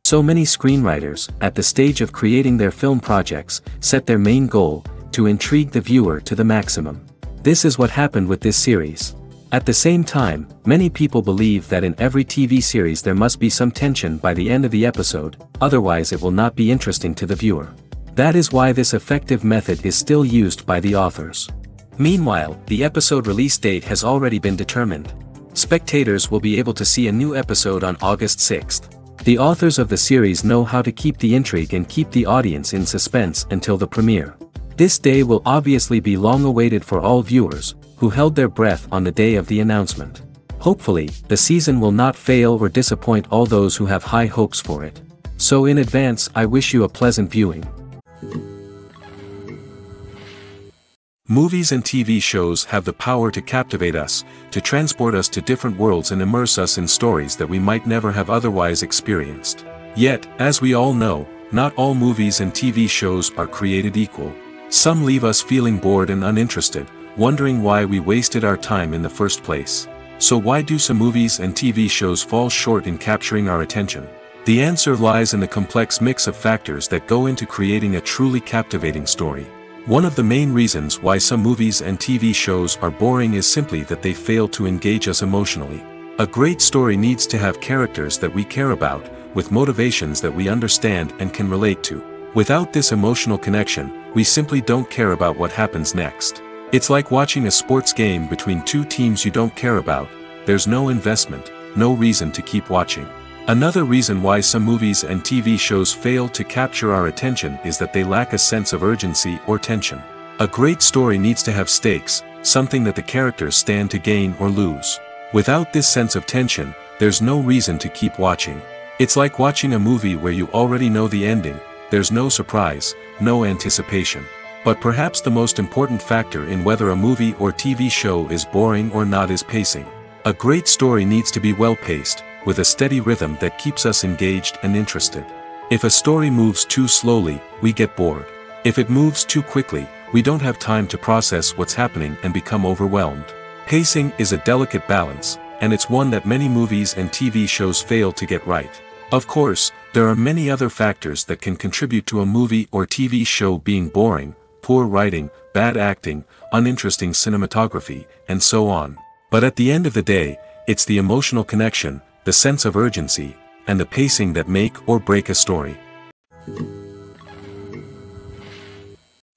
So many screenwriters, at the stage of creating their film projects, set their main goal, to intrigue the viewer to the maximum. This is what happened with this series. At the same time, many people believe that in every TV series there must be some tension by the end of the episode, otherwise it will not be interesting to the viewer. That is why this effective method is still used by the authors. Meanwhile, the episode release date has already been determined. Spectators will be able to see a new episode on August 6th. The authors of the series know how to keep the intrigue and keep the audience in suspense until the premiere. This day will obviously be long awaited for all viewers, who held their breath on the day of the announcement. Hopefully, the season will not fail or disappoint all those who have high hopes for it. So in advance, I wish you a pleasant viewing. Movies and TV shows have the power to captivate us, to transport us to different worlds and immerse us in stories that we might never have otherwise experienced. Yet, as we all know, not all movies and TV shows are created equal. Some leave us feeling bored and uninterested, wondering why we wasted our time in the first place. So why do some movies and TV shows fall short in capturing our attention? The answer lies in the complex mix of factors that go into creating a truly captivating story. One of the main reasons why some movies and TV shows are boring is simply that they fail to engage us emotionally. A great story needs to have characters that we care about, with motivations that we understand and can relate to. Without this emotional connection, we simply don't care about what happens next. It's like watching a sports game between two teams you don't care about. There's no investment, no reason to keep watching. Another reason why some movies and TV shows fail to capture our attention is that they lack a sense of urgency or tension. A great story needs to have stakes, something that the characters stand to gain or lose. Without this sense of tension, there's no reason to keep watching. It's like watching a movie where you already know the ending, there's no surprise, no anticipation. But perhaps the most important factor in whether a movie or TV show is boring or not is pacing. A great story needs to be well-paced, with a steady rhythm that keeps us engaged and interested. If a story moves too slowly, we get bored. If it moves too quickly, we don't have time to process what's happening and become overwhelmed. Pacing is a delicate balance, and it's one that many movies and TV shows fail to get right. Of course, there are many other factors that can contribute to a movie or TV show being boring: poor writing, bad acting, uninteresting cinematography, and so on. But at the end of the day, it's the emotional connection, the sense of urgency, and the pacing that make or break a story.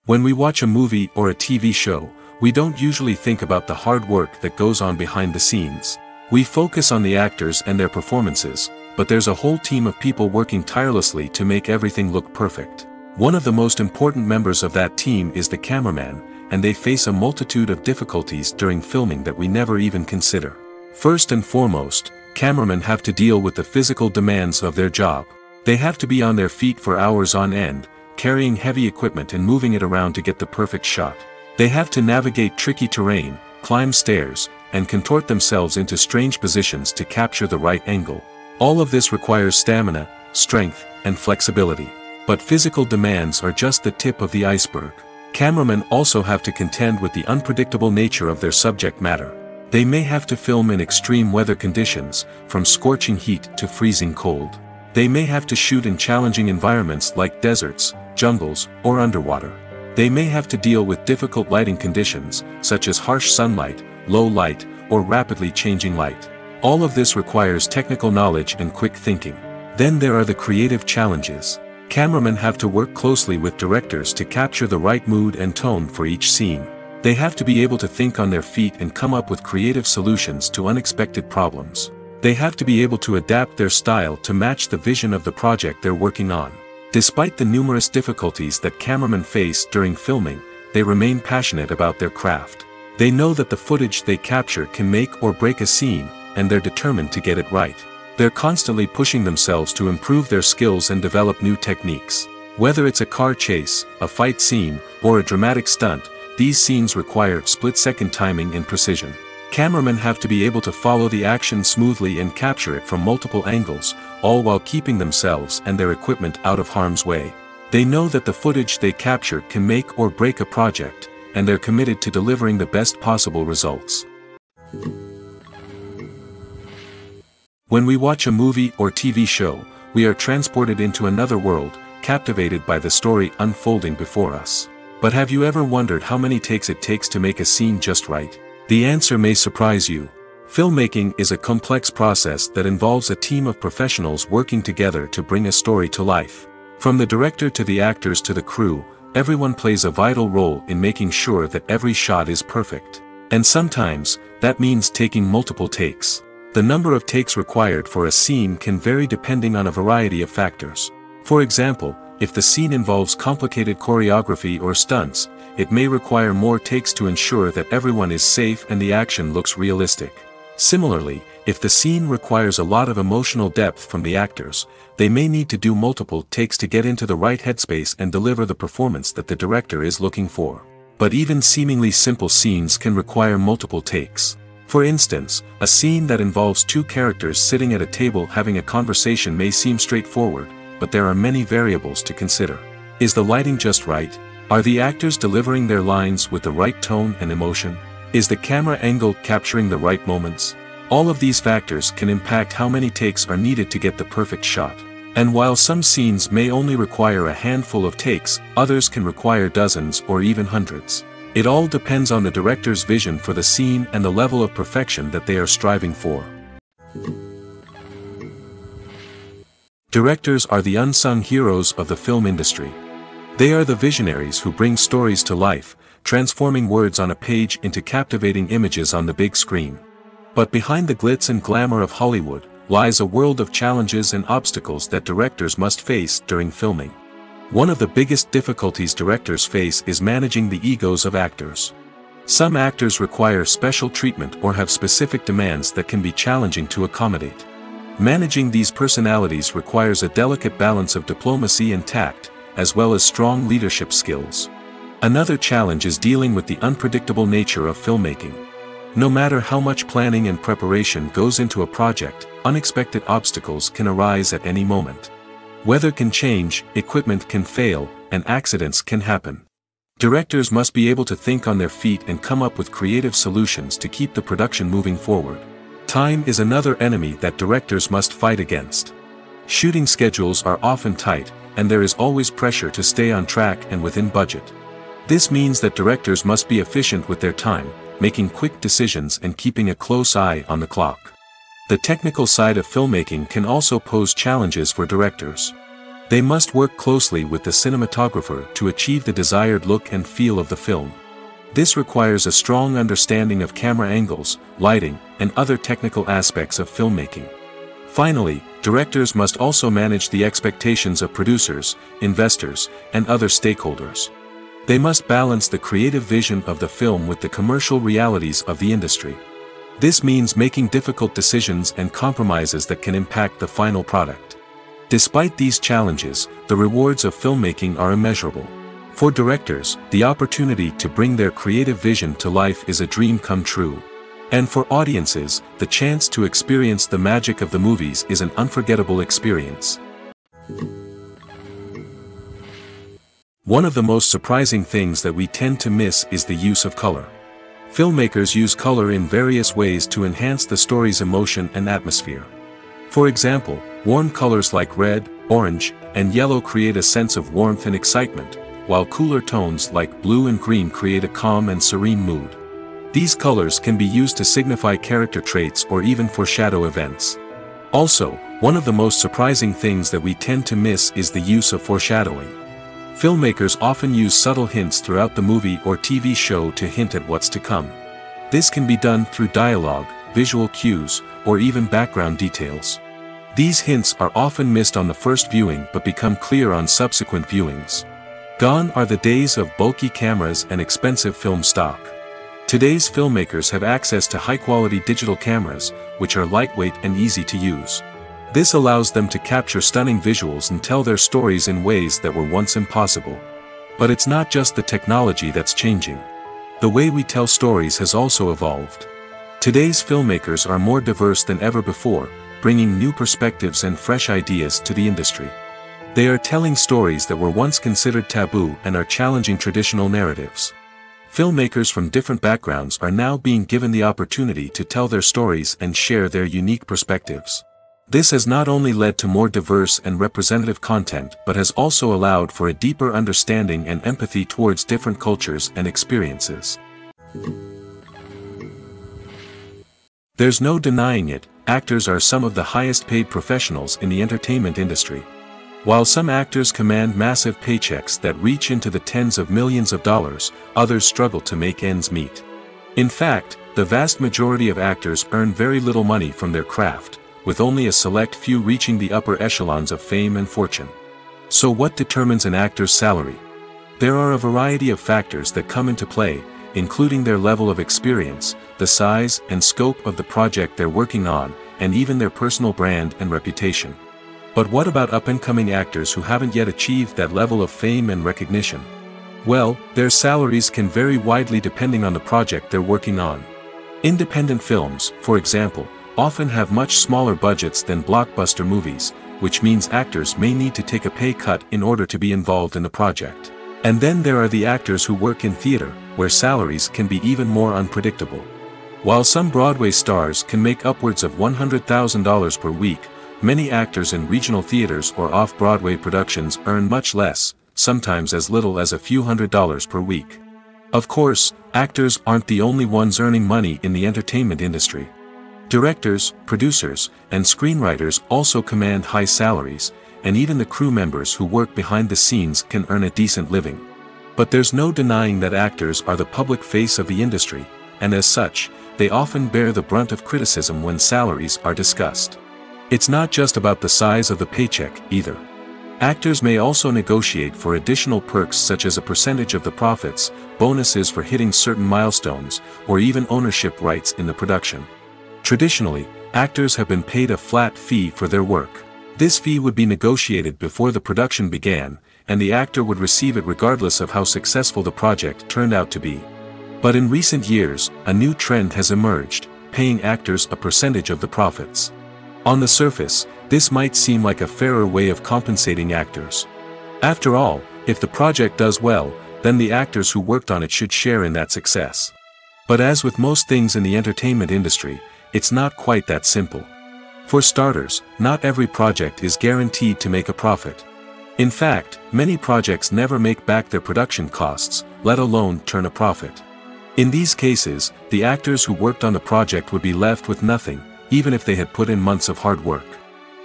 When we watch a movie or a TV show, we don't usually think about the hard work that goes on behind the scenes. We focus on the actors and their performances, but there's a whole team of people working tirelessly to make everything look perfect. One of the most important members of that team is the cameraman, and they face a multitude of difficulties during filming that we never even consider. First and foremost, cameramen have to deal with the physical demands of their job. They have to be on their feet for hours on end, carrying heavy equipment and moving it around to get the perfect shot. They have to navigate tricky terrain, climb stairs, and contort themselves into strange positions to capture the right angle. All of this requires stamina, strength, and flexibility. But physical demands are just the tip of the iceberg. Cameramen also have to contend with the unpredictable nature of their subject matter. They may have to film in extreme weather conditions, from scorching heat to freezing cold. They may have to shoot in challenging environments like deserts, jungles, or underwater. They may have to deal with difficult lighting conditions, such as harsh sunlight, low light, or rapidly changing light. All of this requires technical knowledge and quick thinking. Then there are the creative challenges. Cameramen have to work closely with directors to capture the right mood and tone for each scene. They have to be able to think on their feet and come up with creative solutions to unexpected problems. They have to be able to adapt their style to match the vision of the project they're working on. Despite the numerous difficulties that cameramen face during filming, they remain passionate about their craft. They know that the footage they capture can make or break a scene, and they're determined to get it right. They're constantly pushing themselves to improve their skills and develop new techniques. Whether it's a car chase, a fight scene, or a dramatic stunt, these scenes require split-second timing and precision. Cameramen have to be able to follow the action smoothly and capture it from multiple angles, all while keeping themselves and their equipment out of harm's way. They know that the footage they capture can make or break a project, and they're committed to delivering the best possible results. When we watch a movie or TV show, we are transported into another world, captivated by the story unfolding before us. But have you ever wondered how many takes it takes to make a scene just right? The answer may surprise you. Filmmaking is a complex process that involves a team of professionals working together to bring a story to life. From the director to the actors to the crew, everyone plays a vital role in making sure that every shot is perfect. And sometimes, that means taking multiple takes. The number of takes required for a scene can vary depending on a variety of factors. For example, if the scene involves complicated choreography or stunts, it may require more takes to ensure that everyone is safe and the action looks realistic. Similarly, if the scene requires a lot of emotional depth from the actors, they may need to do multiple takes to get into the right headspace and deliver the performance that the director is looking for. But even seemingly simple scenes can require multiple takes. For instance, a scene that involves two characters sitting at a table having a conversation may seem straightforward, but there are many variables to consider. Is the lighting just right? Are the actors delivering their lines with the right tone and emotion? Is the camera angle capturing the right moments? All of these factors can impact how many takes are needed to get the perfect shot. And while some scenes may only require a handful of takes, others can require dozens or even hundreds. It all depends on the director's vision for the scene and the level of perfection that they are striving for. Directors are the unsung heroes of the film industry. They are the visionaries who bring stories to life, transforming words on a page into captivating images on the big screen. But behind the glitz and glamour of Hollywood lies a world of challenges and obstacles that directors must face during filming. One of the biggest difficulties directors face is managing the egos of actors. Some actors require special treatment or have specific demands that can be challenging to accommodate. Managing these personalities requires a delicate balance of diplomacy and tact, as well as strong leadership skills. Another challenge is dealing with the unpredictable nature of filmmaking. No matter how much planning and preparation goes into a project, unexpected obstacles can arise at any moment. Weather can change, equipment can fail, and accidents can happen. Directors must be able to think on their feet and come up with creative solutions to keep the production moving forward. Time is another enemy that directors must fight against. Shooting schedules are often tight, and there is always pressure to stay on track and within budget. This means that directors must be efficient with their time, making quick decisions and keeping a close eye on the clock. The technical side of filmmaking can also pose challenges for directors. They must work closely with the cinematographer to achieve the desired look and feel of the film. This requires a strong understanding of camera angles, lighting, and other technical aspects of filmmaking. Finally, directors must also manage the expectations of producers, investors, and other stakeholders. They must balance the creative vision of the film with the commercial realities of the industry. This means making difficult decisions and compromises that can impact the final product. Despite these challenges, the rewards of filmmaking are immeasurable. For directors, the opportunity to bring their creative vision to life is a dream come true. And for audiences, the chance to experience the magic of the movies is an unforgettable experience. One of the most surprising things that we tend to miss is the use of color. Filmmakers use color in various ways to enhance the story's emotion and atmosphere. For example, warm colors like red, orange, and yellow create a sense of warmth and excitement, while cooler tones like blue and green create a calm and serene mood. These colors can be used to signify character traits or even foreshadow events. Also, one of the most surprising things that we tend to miss is the use of foreshadowing. Filmmakers often use subtle hints throughout the movie or TV show to hint at what's to come. This can be done through dialogue, visual cues, or even background details. These hints are often missed on the first viewing but become clear on subsequent viewings. Gone are the days of bulky cameras and expensive film stock. Today's filmmakers have access to high-quality digital cameras, which are lightweight and easy to use. This allows them to capture stunning visuals and tell their stories in ways that were once impossible. But it's not just the technology that's changing. The way we tell stories has also evolved. Today's filmmakers are more diverse than ever before, bringing new perspectives and fresh ideas to the industry. They are telling stories that were once considered taboo and are challenging traditional narratives. Filmmakers from different backgrounds are now being given the opportunity to tell their stories and share their unique perspectives. This has not only led to more diverse and representative content but has also allowed for a deeper understanding and empathy towards different cultures and experiences. There's no denying it, actors are some of the highest paid professionals in the entertainment industry. While some actors command massive paychecks that reach into the tens of millions of dollars, others struggle to make ends meet. In fact, the vast majority of actors earn very little money from their craft, with only a select few reaching the upper echelons of fame and fortune. So what determines an actor's salary? There are a variety of factors that come into play, including their level of experience, the size and scope of the project they're working on, and even their personal brand and reputation. But what about up-and-coming actors who haven't yet achieved that level of fame and recognition? Well, their salaries can vary widely depending on the project they're working on. Independent films, for example, often have much smaller budgets than blockbuster movies, which means actors may need to take a pay cut in order to be involved in the project. And then there are the actors who work in theater, where salaries can be even more unpredictable. While some Broadway stars can make upwards of $100,000 per week, many actors in regional theaters or off-Broadway productions earn much less, sometimes as little as a few $100s per week. Of course, actors aren't the only ones earning money in the entertainment industry. Directors, producers, and screenwriters also command high salaries, and even the crew members who work behind the scenes can earn a decent living. But there's no denying that actors are the public face of the industry, and as such, they often bear the brunt of criticism when salaries are discussed. It's not just about the size of the paycheck, either. Actors may also negotiate for additional perks such as a percentage of the profits, bonuses for hitting certain milestones, or even ownership rights in the production. Traditionally, actors have been paid a flat fee for their work. This fee would be negotiated before the production began, and the actor would receive it regardless of how successful the project turned out to be. But in recent years, a new trend has emerged, paying actors a percentage of the profits. On the surface, this might seem like a fairer way of compensating actors. After all, if the project does well, then the actors who worked on it should share in that success. But as with most things in the entertainment industry, it's not quite that simple. For starters, not every project is guaranteed to make a profit. In fact, many projects never make back their production costs, let alone turn a profit. In these cases, the actors who worked on the project would be left with nothing, even if they had put in months of hard work.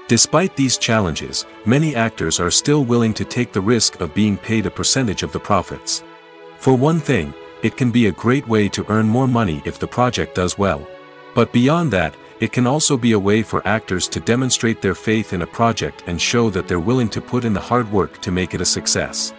Despite these challenges, many actors are still willing to take the risk of being paid a percentage of the profits. For one thing, it can be a great way to earn more money if the project does well. But beyond that, it can also be a way for actors to demonstrate their faith in a project and show that they're willing to put in the hard work to make it a success.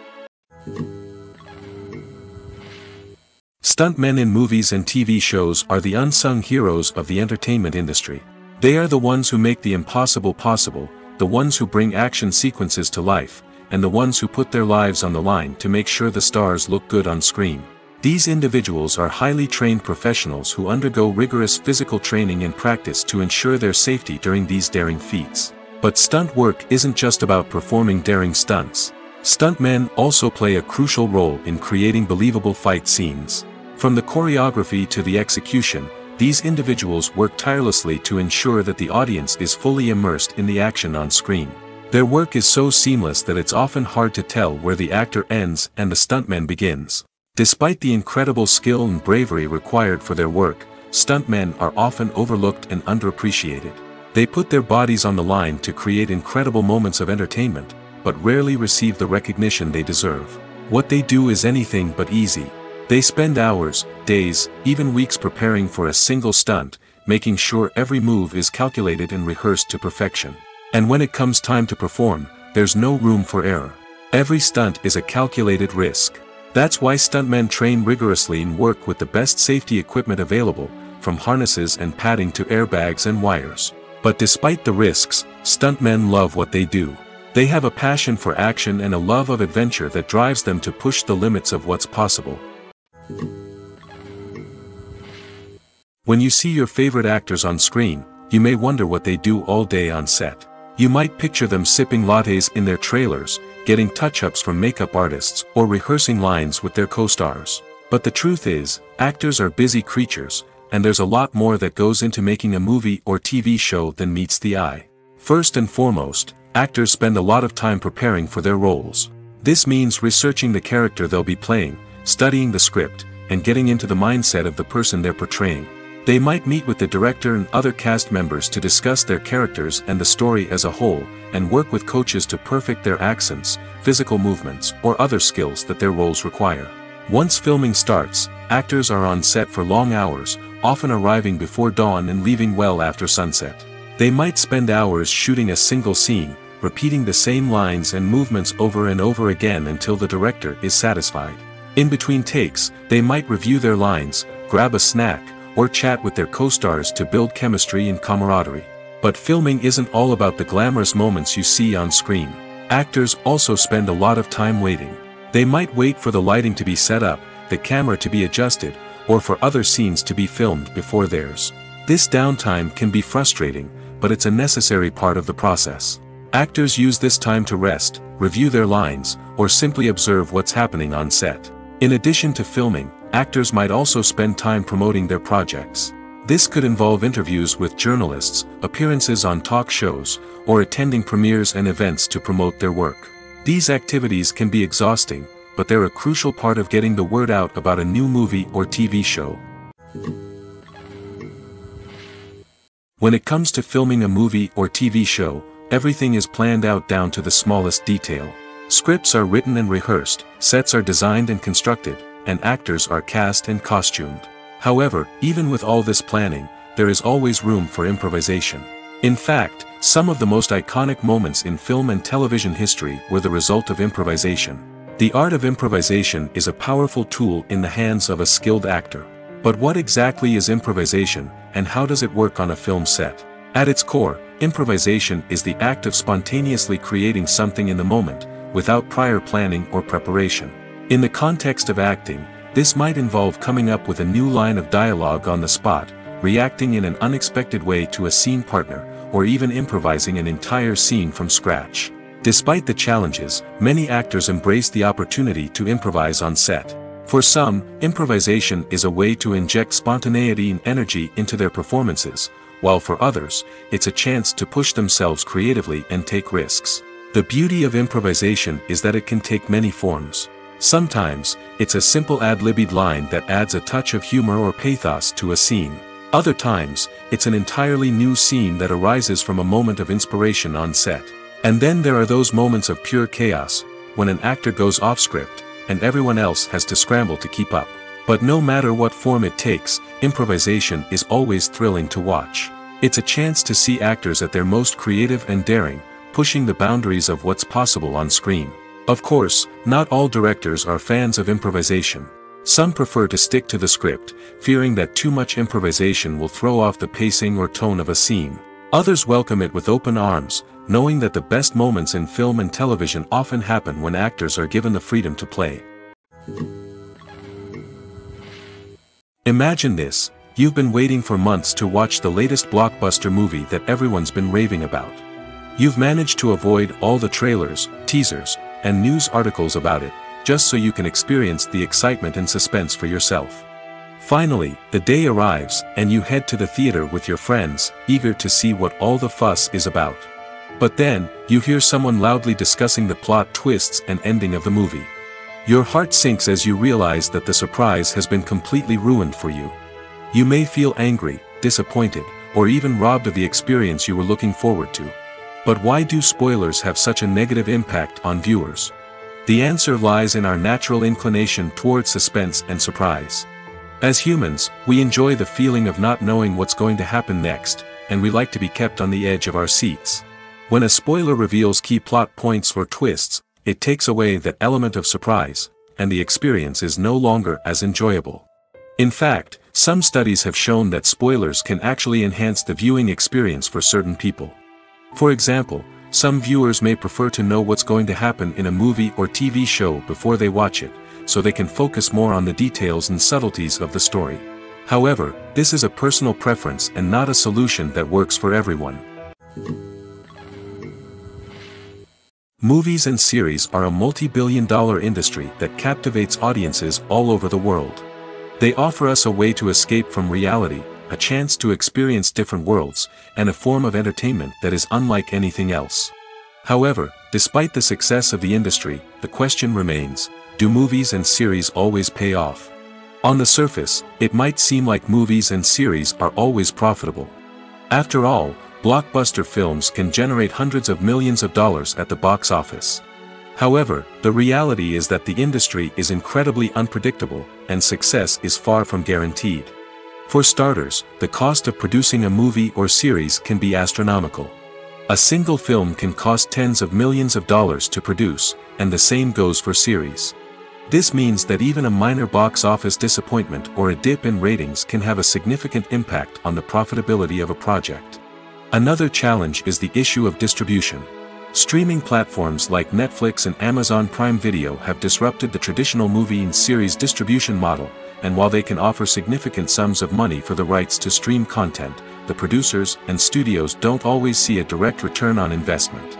Stuntmen in movies and TV shows are the unsung heroes of the entertainment industry. They are the ones who make the impossible possible, the ones who bring action sequences to life, and the ones who put their lives on the line to make sure the stars look good on screen. These individuals are highly trained professionals who undergo rigorous physical training and practice to ensure their safety during these daring feats. But stunt work isn't just about performing daring stunts. Stuntmen also play a crucial role in creating believable fight scenes. From the choreography to the execution, these individuals work tirelessly to ensure that the audience is fully immersed in the action on screen. Their work is so seamless that it's often hard to tell where the actor ends and the stuntman begins. Despite the incredible skill and bravery required for their work, stuntmen are often overlooked and underappreciated. They put their bodies on the line to create incredible moments of entertainment, but rarely receive the recognition they deserve. What they do is anything but easy. They spend hours, days, even weeks preparing for a single stunt, making sure every move is calculated and rehearsed to perfection. And when it comes time to perform, there's no room for error. Every stunt is a calculated risk. That's why stuntmen train rigorously and work with the best safety equipment available, from harnesses and padding to airbags and wires. But despite the risks, stuntmen love what they do. They have a passion for action and a love of adventure that drives them to push the limits of what's possible. When you see your favorite actors on screen, you may wonder what they do all day on set. You might picture them sipping lattes in their trailers, getting touch-ups from makeup artists, or rehearsing lines with their co-stars. But the truth is, actors are busy creatures, and there's a lot more that goes into making a movie or TV show than meets the eye. First and foremost, actors spend a lot of time preparing for their roles. This means researching the character they'll be playing, studying the script, and getting into the mindset of the person they're portraying. They might meet with the director and other cast members to discuss their characters and the story as a whole, and work with coaches to perfect their accents, physical movements, or other skills that their roles require. Once filming starts, actors are on set for long hours, often arriving before dawn and leaving well after sunset. They might spend hours shooting a single scene, repeating the same lines and movements over and over again until the director is satisfied. In between takes, they might review their lines, grab a snack, or chat with their co-stars to build chemistry and camaraderie. But filming isn't all about the glamorous moments you see on screen. Actors also spend a lot of time waiting. They might wait for the lighting to be set up, the camera to be adjusted, or for other scenes to be filmed before theirs. This downtime can be frustrating, but it's a necessary part of the process. Actors use this time to rest, review their lines, or simply observe what's happening on set. In addition to filming, actors might also spend time promoting their projects. This could involve interviews with journalists, appearances on talk shows, or attending premieres and events to promote their work. These activities can be exhausting, but they're a crucial part of getting the word out about a new movie or TV show. When it comes to filming a movie or TV show, everything is planned out down to the smallest detail. Scripts are written and rehearsed, sets are designed and constructed, and actors are cast and costumed. However, even with all this planning, there is always room for improvisation. In fact, some of the most iconic moments in film and television history were the result of improvisation. The art of improvisation is a powerful tool in the hands of a skilled actor. But what exactly is improvisation, and how does it work on a film set? At its core, improvisation is the act of spontaneously creating something in the moment, without prior planning or preparation. In the context of acting, this might involve coming up with a new line of dialogue on the spot, reacting in an unexpected way to a scene partner, or even improvising an entire scene from scratch. Despite the challenges, many actors embrace the opportunity to improvise on set. For some, improvisation is a way to inject spontaneity and energy into their performances, while for others, it's a chance to push themselves creatively and take risks. The beauty of improvisation is that it can take many forms. Sometimes, it's a simple ad-libbed line that adds a touch of humor or pathos to a scene. Other times, it's an entirely new scene that arises from a moment of inspiration on set. And then there are those moments of pure chaos, when an actor goes off script, and everyone else has to scramble to keep up. But no matter what form it takes, improvisation is always thrilling to watch. It's a chance to see actors at their most creative and daring, pushing the boundaries of what's possible on screen. Of course, not all directors are fans of improvisation. Some prefer to stick to the script, fearing that too much improvisation will throw off the pacing or tone of a scene. Others welcome it with open arms, knowing that the best moments in film and television often happen when actors are given the freedom to play. Imagine this: you've been waiting for months to watch the latest blockbuster movie that everyone's been raving about. You've managed to avoid all the trailers, teasers, and news articles about it, just so you can experience the excitement and suspense for yourself. Finally, the day arrives, and you head to the theater with your friends, eager to see what all the fuss is about. But then, you hear someone loudly discussing the plot twists and ending of the movie. Your heart sinks as you realize that the surprise has been completely ruined for you. You may feel angry, disappointed, or even robbed of the experience you were looking forward to. But why do spoilers have such a negative impact on viewers? The answer lies in our natural inclination toward suspense and surprise. As humans, we enjoy the feeling of not knowing what's going to happen next, and we like to be kept on the edge of our seats. When a spoiler reveals key plot points or twists, it takes away that element of surprise, and the experience is no longer as enjoyable. In fact, some studies have shown that spoilers can actually enhance the viewing experience for certain people. For example, some viewers may prefer to know what's going to happen in a movie or TV show before they watch it, so they can focus more on the details and subtleties of the story. However, this is a personal preference and not a solution that works for everyone. Movies and series are a multi-billion-dollar industry that captivates audiences all over the world. They offer us a way to escape from reality, a chance to experience different worlds, and a form of entertainment that is unlike anything else. However, despite the success of the industry, the question remains, do movies and series always pay off? On the surface, it might seem like movies and series are always profitable. After all, blockbuster films can generate hundreds of millions of dollars at the box office. However, the reality is that the industry is incredibly unpredictable, and success is far from guaranteed. For starters, the cost of producing a movie or series can be astronomical. A single film can cost tens of millions of dollars to produce, and the same goes for series. This means that even a minor box office disappointment or a dip in ratings can have a significant impact on the profitability of a project. Another challenge is the issue of distribution. Streaming platforms like Netflix and Amazon Prime Video have disrupted the traditional movie and series distribution model, and while they can offer significant sums of money for the rights to stream content, the producers and studios don't always see a direct return on investment.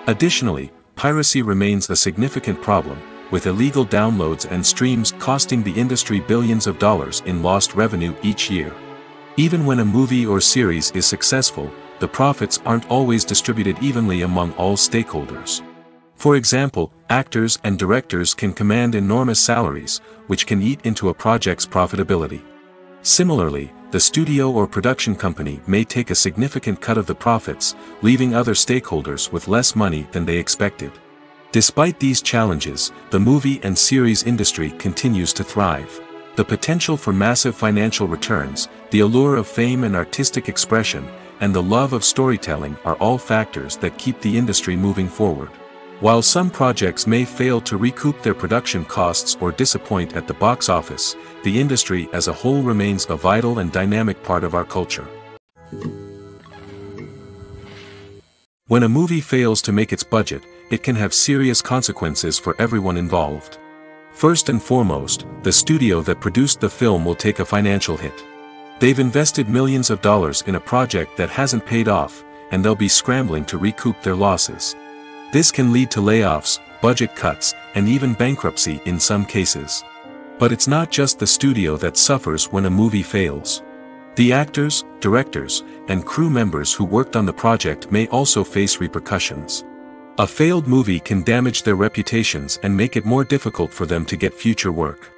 Additionally, piracy remains a significant problem, with illegal downloads and streams costing the industry billions of dollars in lost revenue each year. Even when a movie or series is successful, the profits aren't always distributed evenly among all stakeholders. For example, actors and directors can command enormous salaries, which can eat into a project's profitability. Similarly, the studio or production company may take a significant cut of the profits, leaving other stakeholders with less money than they expected. Despite these challenges, the movie and series industry continues to thrive. The potential for massive financial returns, the allure of fame and artistic expression, and the love of storytelling are all factors that keep the industry moving forward. While some projects may fail to recoup their production costs or disappoint at the box office, the industry as a whole remains a vital and dynamic part of our culture. When a movie fails to make its budget, it can have serious consequences for everyone involved. First and foremost, the studio that produced the film will take a financial hit. They've invested millions of dollars in a project that hasn't paid off, and they'll be scrambling to recoup their losses. This can lead to layoffs, budget cuts, and even bankruptcy in some cases. But it's not just the studio that suffers when a movie fails. The actors, directors, and crew members who worked on the project may also face repercussions. A failed movie can damage their reputations and make it more difficult for them to get future work.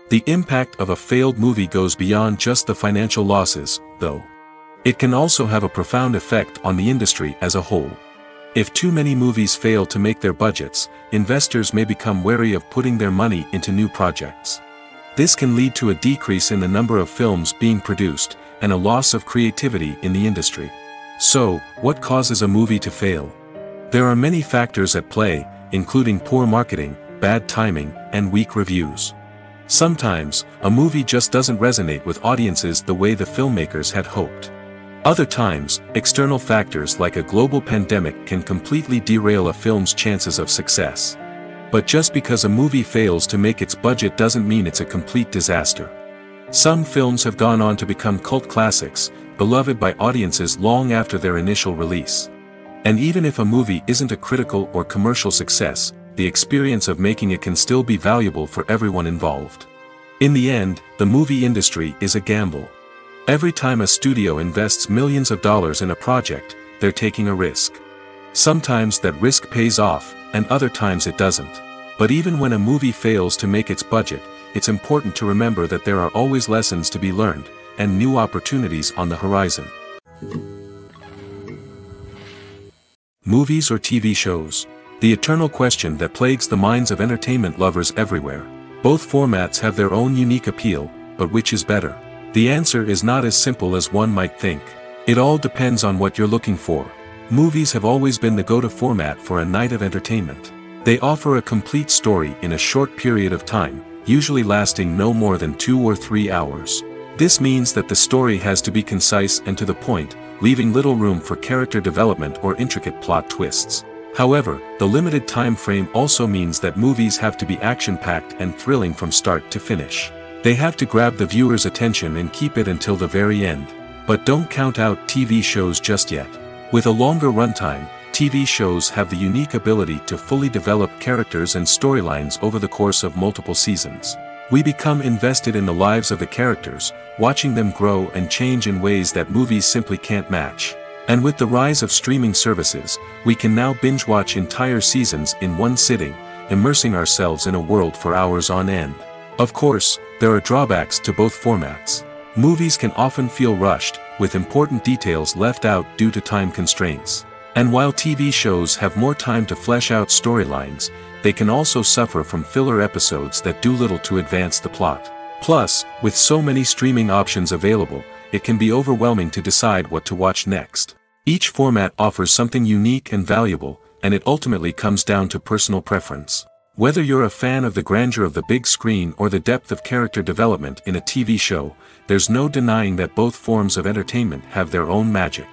The impact of a failed movie goes beyond just the financial losses, though. It can also have a profound effect on the industry as a whole. If too many movies fail to make their budgets, investors may become wary of putting their money into new projects. This can lead to a decrease in the number of films being produced, and a loss of creativity in the industry. So, what causes a movie to fail? There are many factors at play, including poor marketing, bad timing, and weak reviews. Sometimes, a movie just doesn't resonate with audiences the way the filmmakers had hoped. Other times, external factors like a global pandemic can completely derail a film's chances of success. But just because a movie fails to make its budget doesn't mean it's a complete disaster. Some films have gone on to become cult classics, beloved by audiences long after their initial release. And even if a movie isn't a critical or commercial success, the experience of making it can still be valuable for everyone involved. In the end, the movie industry is a gamble. Every time a studio invests millions of dollars in a project, they're taking a risk. Sometimes that risk pays off, and other times it doesn't. But even when a movie fails to make its budget, it's important to remember that there are always lessons to be learned, and new opportunities on the horizon. Movies or TV shows? The eternal question that plagues the minds of entertainment lovers everywhere. Both formats have their own unique appeal, but which is better? The answer is not as simple as one might think. It all depends on what you're looking for. Movies have always been the go-to format for a night of entertainment. They offer a complete story in a short period of time, usually lasting no more than 2 or 3 hours. This means that the story has to be concise and to the point, leaving little room for character development or intricate plot twists. However, the limited time frame also means that movies have to be action-packed and thrilling from start to finish. They have to grab the viewer's attention and keep it until the very end. But don't count out TV shows just yet. With a longer runtime, TV shows have the unique ability to fully develop characters and storylines over the course of multiple seasons. We become invested in the lives of the characters, watching them grow and change in ways that movies simply can't match. And with the rise of streaming services, we can now binge-watch entire seasons in one sitting, immersing ourselves in a world for hours on end. Of course, there are drawbacks to both formats. Movies can often feel rushed, with important details left out due to time constraints. And while TV shows have more time to flesh out storylines, they can also suffer from filler episodes that do little to advance the plot. Plus, with so many streaming options available, it can be overwhelming to decide what to watch next. Each format offers something unique and valuable, and it ultimately comes down to personal preference. Whether you're a fan of the grandeur of the big screen or the depth of character development in a TV show, there's no denying that both forms of entertainment have their own magic.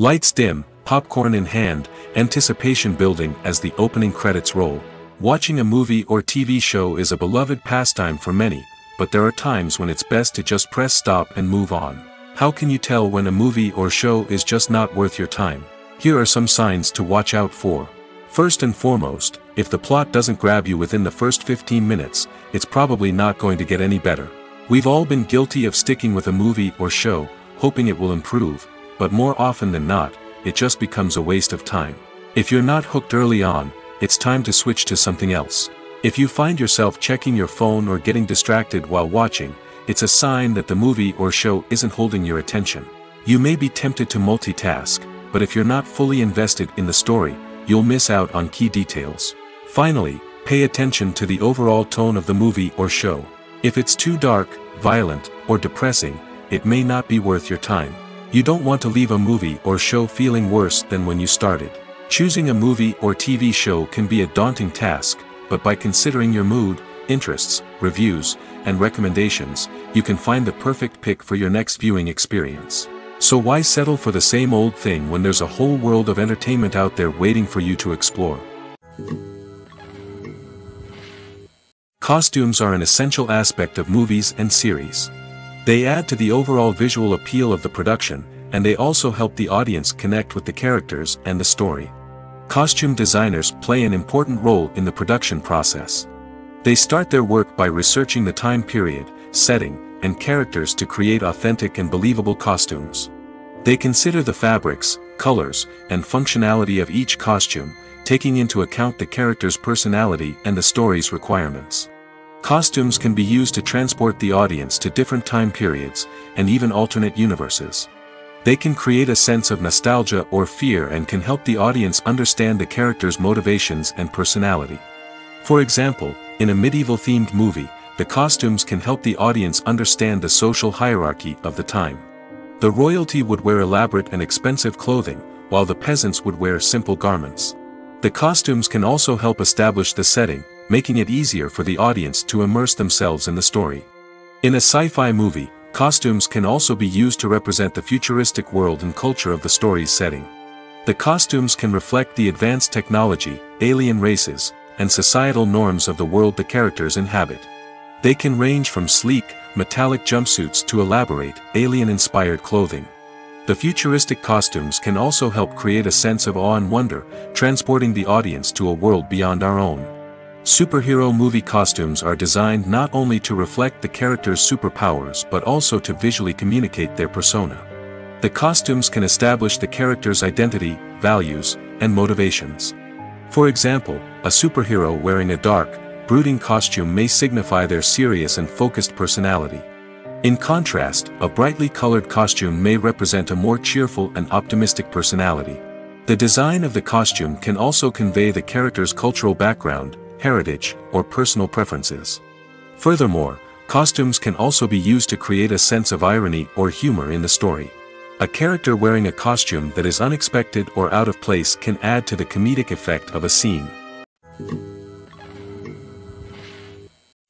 Lights dim, popcorn in hand, anticipation building as the opening credits roll. Watching a movie or TV show is a beloved pastime for many, but there are times when it's best to just press stop and move on. How can you tell when a movie or show is just not worth your time? Here are some signs to watch out for. First and foremost, if the plot doesn't grab you within the first 15 minutes, it's probably not going to get any better. We've all been guilty of sticking with a movie or show, hoping it will improve, but more often than not, it just becomes a waste of time. If you're not hooked early on, it's time to switch to something else. If you find yourself checking your phone or getting distracted while watching, it's a sign that the movie or show isn't holding your attention. You may be tempted to multitask, but if you're not fully invested in the story, you'll miss out on key details. Finally, pay attention to the overall tone of the movie or show. If it's too dark, violent, or depressing, it may not be worth your time. You don't want to leave a movie or show feeling worse than when you started. Choosing a movie or TV show can be a daunting task, but by considering your mood, interests, reviews, and recommendations, you can find the perfect pick for your next viewing experience. So why settle for the same old thing when there's a whole world of entertainment out there waiting for you to explore? Costumes are an essential aspect of movies and series. They add to the overall visual appeal of the production, and they also help the audience connect with the characters and the story. Costume designers play an important role in the production process. They start their work by researching the time period, setting, and characters to create authentic and believable costumes. They consider the fabrics, colors, and functionality of each costume, taking into account the character's personality and the story's requirements. Costumes can be used to transport the audience to different time periods, and even alternate universes. They can create a sense of nostalgia or fear and can help the audience understand the character's motivations and personality. For example, in a medieval-themed movie, the costumes can help the audience understand the social hierarchy of the time. The royalty would wear elaborate and expensive clothing, while the peasants would wear simple garments. The costumes can also help establish the setting, making it easier for the audience to immerse themselves in the story. In a sci-fi movie, costumes can also be used to represent the futuristic world and culture of the story's setting. The costumes can reflect the advanced technology, alien races, and societal norms of the world the characters inhabit. They can range from sleek, metallic jumpsuits to elaborate, alien-inspired clothing. The futuristic costumes can also help create a sense of awe and wonder, transporting the audience to a world beyond our own. Superhero movie costumes are designed not only to reflect the character's superpowers but also to visually communicate their persona. The costumes can establish the character's identity, values, and motivations. For example, a superhero wearing a dark, brooding costume may signify their serious and focused personality. In contrast, a brightly colored costume may represent a more cheerful and optimistic personality. The design of the costume can also convey the character's cultural background, heritage, or personal preferences. Furthermore, costumes can also be used to create a sense of irony or humor in the story. A character wearing a costume that is unexpected or out of place can add to the comedic effect of a scene.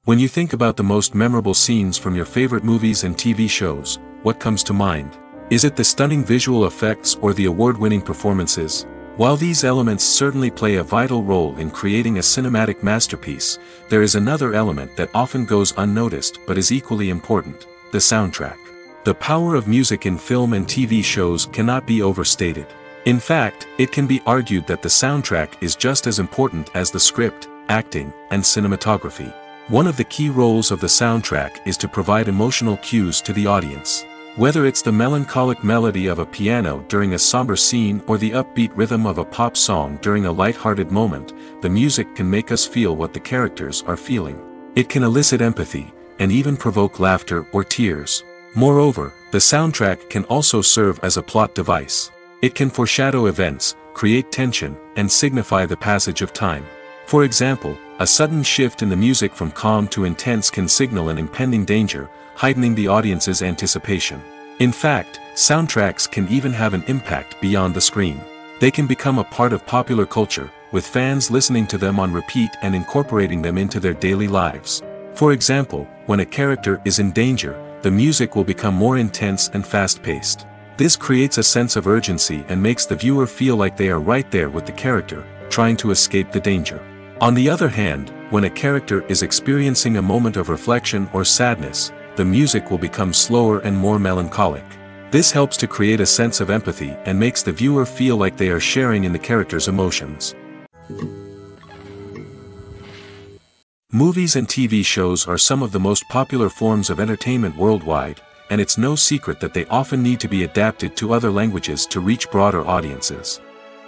When you think about the most memorable scenes from your favorite movies and TV shows, what comes to mind? Is it the stunning visual effects or the award-winning performances? While these elements certainly play a vital role in creating a cinematic masterpiece, there is another element that often goes unnoticed but is equally important: the soundtrack. The power of music in film and TV shows cannot be overstated. In fact, it can be argued that the soundtrack is just as important as the script, acting, and cinematography. One of the key roles of the soundtrack is to provide emotional cues to the audience. Whether it's the melancholic melody of a piano during a somber scene or the upbeat rhythm of a pop song during a light-hearted moment, the music can make us feel what the characters are feeling. It can elicit empathy, and even provoke laughter or tears. Moreover, the soundtrack can also serve as a plot device. It can foreshadow events, create tension, and signify the passage of time. For example, a sudden shift in the music from calm to intense can signal an impending danger, heightening the audience's anticipation. In fact, soundtracks can even have an impact beyond the screen. They can become a part of popular culture, with fans listening to them on repeat and incorporating them into their daily lives. For example, when a character is in danger, the music will become more intense and fast-paced. This creates a sense of urgency and makes the viewer feel like they are right there with the character, trying to escape the danger. On the other hand, when a character is experiencing a moment of reflection or sadness, the music will become slower and more melancholic. This helps to create a sense of empathy and makes the viewer feel like they are sharing in the character's emotions. Movies and TV shows are some of the most popular forms of entertainment worldwide, and it's no secret that they often need to be adapted to other languages to reach broader audiences.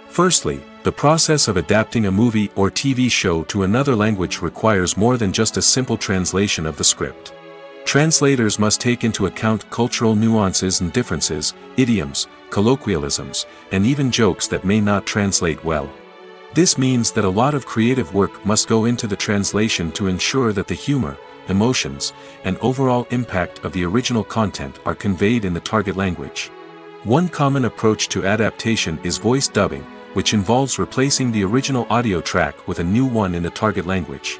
Firstly, the process of adapting a movie or TV show to another language requires more than just a simple translation of the script. Translators must take into account cultural nuances and differences, idioms, colloquialisms, and even jokes that may not translate well. This means that a lot of creative work must go into the translation to ensure that the humor, emotions, and overall impact of the original content are conveyed in the target language. One common approach to adaptation is voice dubbing, which involves replacing the original audio track with a new one in the target language.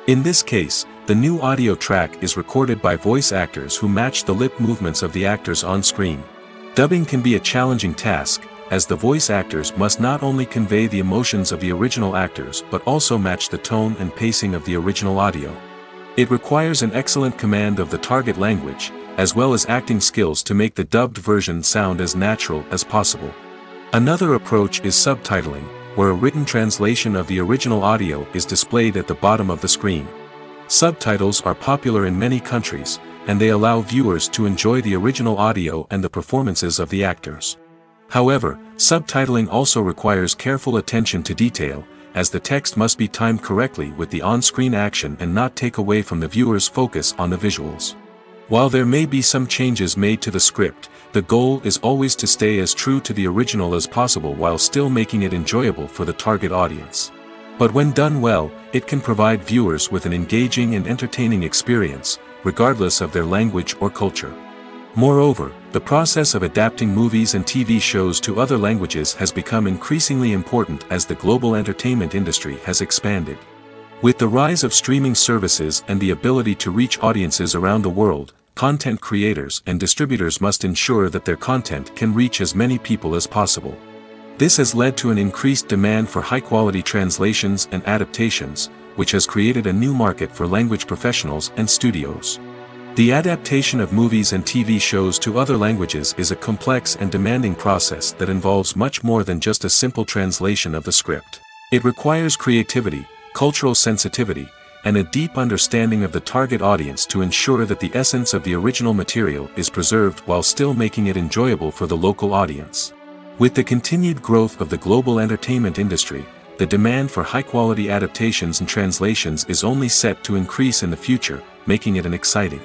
In this case, the new audio track is recorded by voice actors who match the lip movements of the actors on screen. Dubbing can be a challenging task, as the voice actors must not only convey the emotions of the original actors but also match the tone and pacing of the original audio. It requires an excellent command of the target language, as well as acting skills to make the dubbed version sound as natural as possible. Another approach is subtitling, where a written translation of the original audio is displayed at the bottom of the screen. Subtitles are popular in many countries, and they allow viewers to enjoy the original audio and the performances of the actors. However, subtitling also requires careful attention to detail, as the text must be timed correctly with the on-screen action and not take away from the viewer's focus on the visuals. While there may be some changes made to the script, the goal is always to stay as true to the original as possible while still making it enjoyable for the target audience. But when done well, it can provide viewers with an engaging and entertaining experience, regardless of their language or culture. Moreover, the process of adapting movies and TV shows to other languages has become increasingly important as the global entertainment industry has expanded. With the rise of streaming services and the ability to reach audiences around the world, content creators and distributors must ensure that their content can reach as many people as possible. This has led to an increased demand for high-quality translations and adaptations, which has created a new market for language professionals and studios. The adaptation of movies and TV shows to other languages is a complex and demanding process that involves much more than just a simple translation of the script. It requires creativity, cultural sensitivity, and a deep understanding of the target audience to ensure that the essence of the original material is preserved while still making it enjoyable for the local audience. With the continued growth of the global entertainment industry, the demand for high-quality adaptations and translations is only set to increase in the future, making it an exciting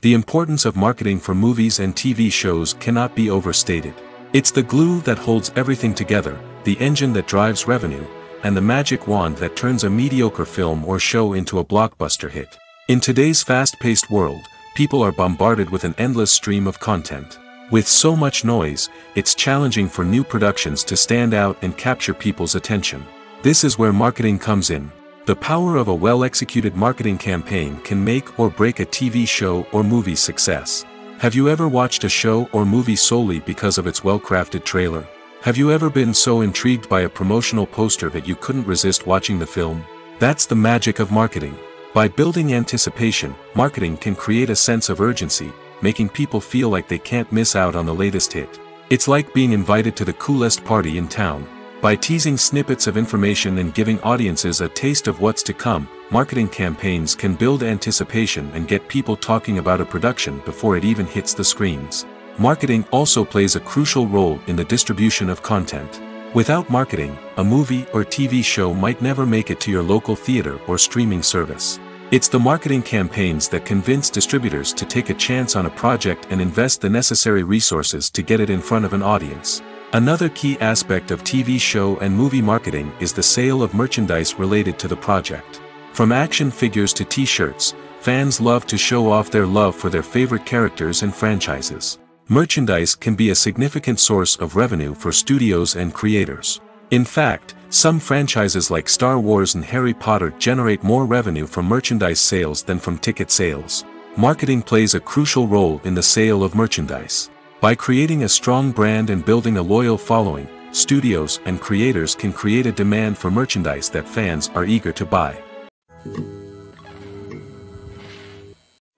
The importance of marketing for movies and TV shows cannot be overstated. It's the glue that holds everything together, the engine that drives revenue, and the magic wand that turns a mediocre film or show into a blockbuster hit. In today's fast-paced world, people are bombarded with an endless stream of content. With so much noise, it's challenging for new productions to stand out and capture people's attention. This is where marketing comes in. The power of a well-executed marketing campaign can make or break a TV show or movie's success. Have you ever watched a show or movie solely because of its well-crafted trailer? Have you ever been so intrigued by a promotional poster that you couldn't resist watching the film? That's the magic of marketing. By building anticipation, marketing can create a sense of urgency, making people feel like they can't miss out on the latest hit. It's like being invited to the coolest party in town. By teasing snippets of information and giving audiences a taste of what's to come, marketing campaigns can build anticipation and get people talking about a production before it even hits the screens. Marketing also plays a crucial role in the distribution of content. Without marketing, a movie or TV show might never make it to your local theater or streaming service. It's the marketing campaigns that convince distributors to take a chance on a project and invest the necessary resources to get it in front of an audience. Another key aspect of TV show and movie marketing is the sale of merchandise related to the project. From action figures to t-shirts, fans love to show off their love for their favorite characters and franchises. Merchandise can be a significant source of revenue for studios and creators. In fact, some franchises like Star Wars and Harry Potter generate more revenue from merchandise sales than from ticket sales. Marketing plays a crucial role in the sale of merchandise. By creating a strong brand and building a loyal following, studios and creators can create a demand for merchandise that fans are eager to buy.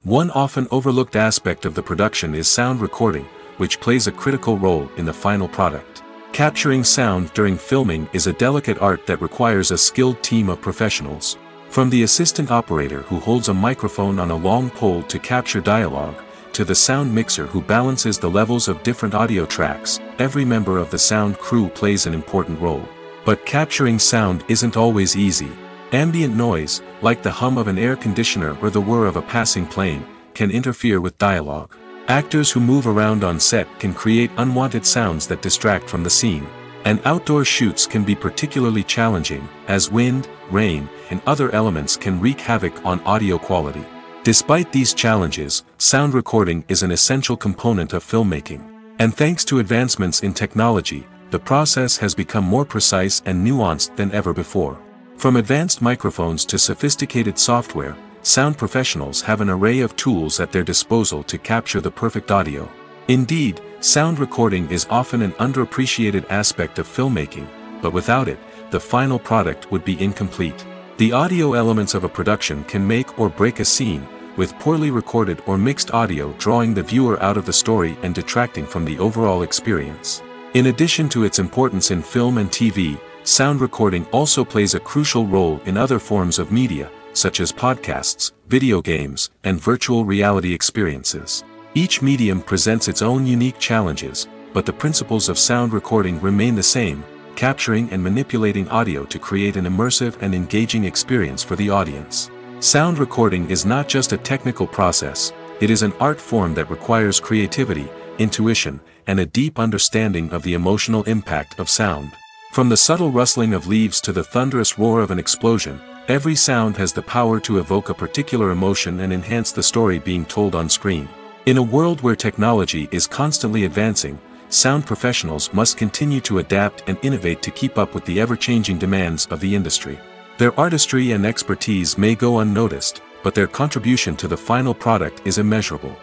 One often overlooked aspect of the production is sound recording, which plays a critical role in the final product. Capturing sound during filming is a delicate art that requires a skilled team of professionals. From the assistant operator who holds a microphone on a long pole to capture dialogue, to the sound mixer who balances the levels of different audio tracks, every member of the sound crew plays an important role. But capturing sound isn't always easy. Ambient noise, like the hum of an air conditioner or the whir of a passing plane, can interfere with dialogue. Actors who move around on set can create unwanted sounds that distract from the scene. And outdoor shoots can be particularly challenging, as wind, rain, and other elements can wreak havoc on audio quality. Despite these challenges, sound recording is an essential component of filmmaking. And thanks to advancements in technology, the process has become more precise and nuanced than ever before. From advanced microphones to sophisticated software, sound professionals have an array of tools at their disposal to capture the perfect audio. Indeed, sound recording is often an underappreciated aspect of filmmaking, but without it, the final product would be incomplete. The audio elements of a production can make or break a scene, with poorly recorded or mixed audio drawing the viewer out of the story and detracting from the overall experience. In addition to its importance in film and TV, sound recording also plays a crucial role in other forms of media, such as podcasts, video games, and virtual reality experiences. Each medium presents its own unique challenges, but the principles of sound recording remain the same: capturing and manipulating audio to create an immersive and engaging experience for the audience. Sound recording is not just a technical process, it is an art form that requires creativity, intuition, and a deep understanding of the emotional impact of sound. From the subtle rustling of leaves to the thunderous roar of an explosion, every sound has the power to evoke a particular emotion and enhance the story being told on screen. In a world where technology is constantly advancing, sound professionals must continue to adapt and innovate to keep up with the ever-changing demands of the industry. Their artistry and expertise may go unnoticed, but their contribution to the final product is immeasurable.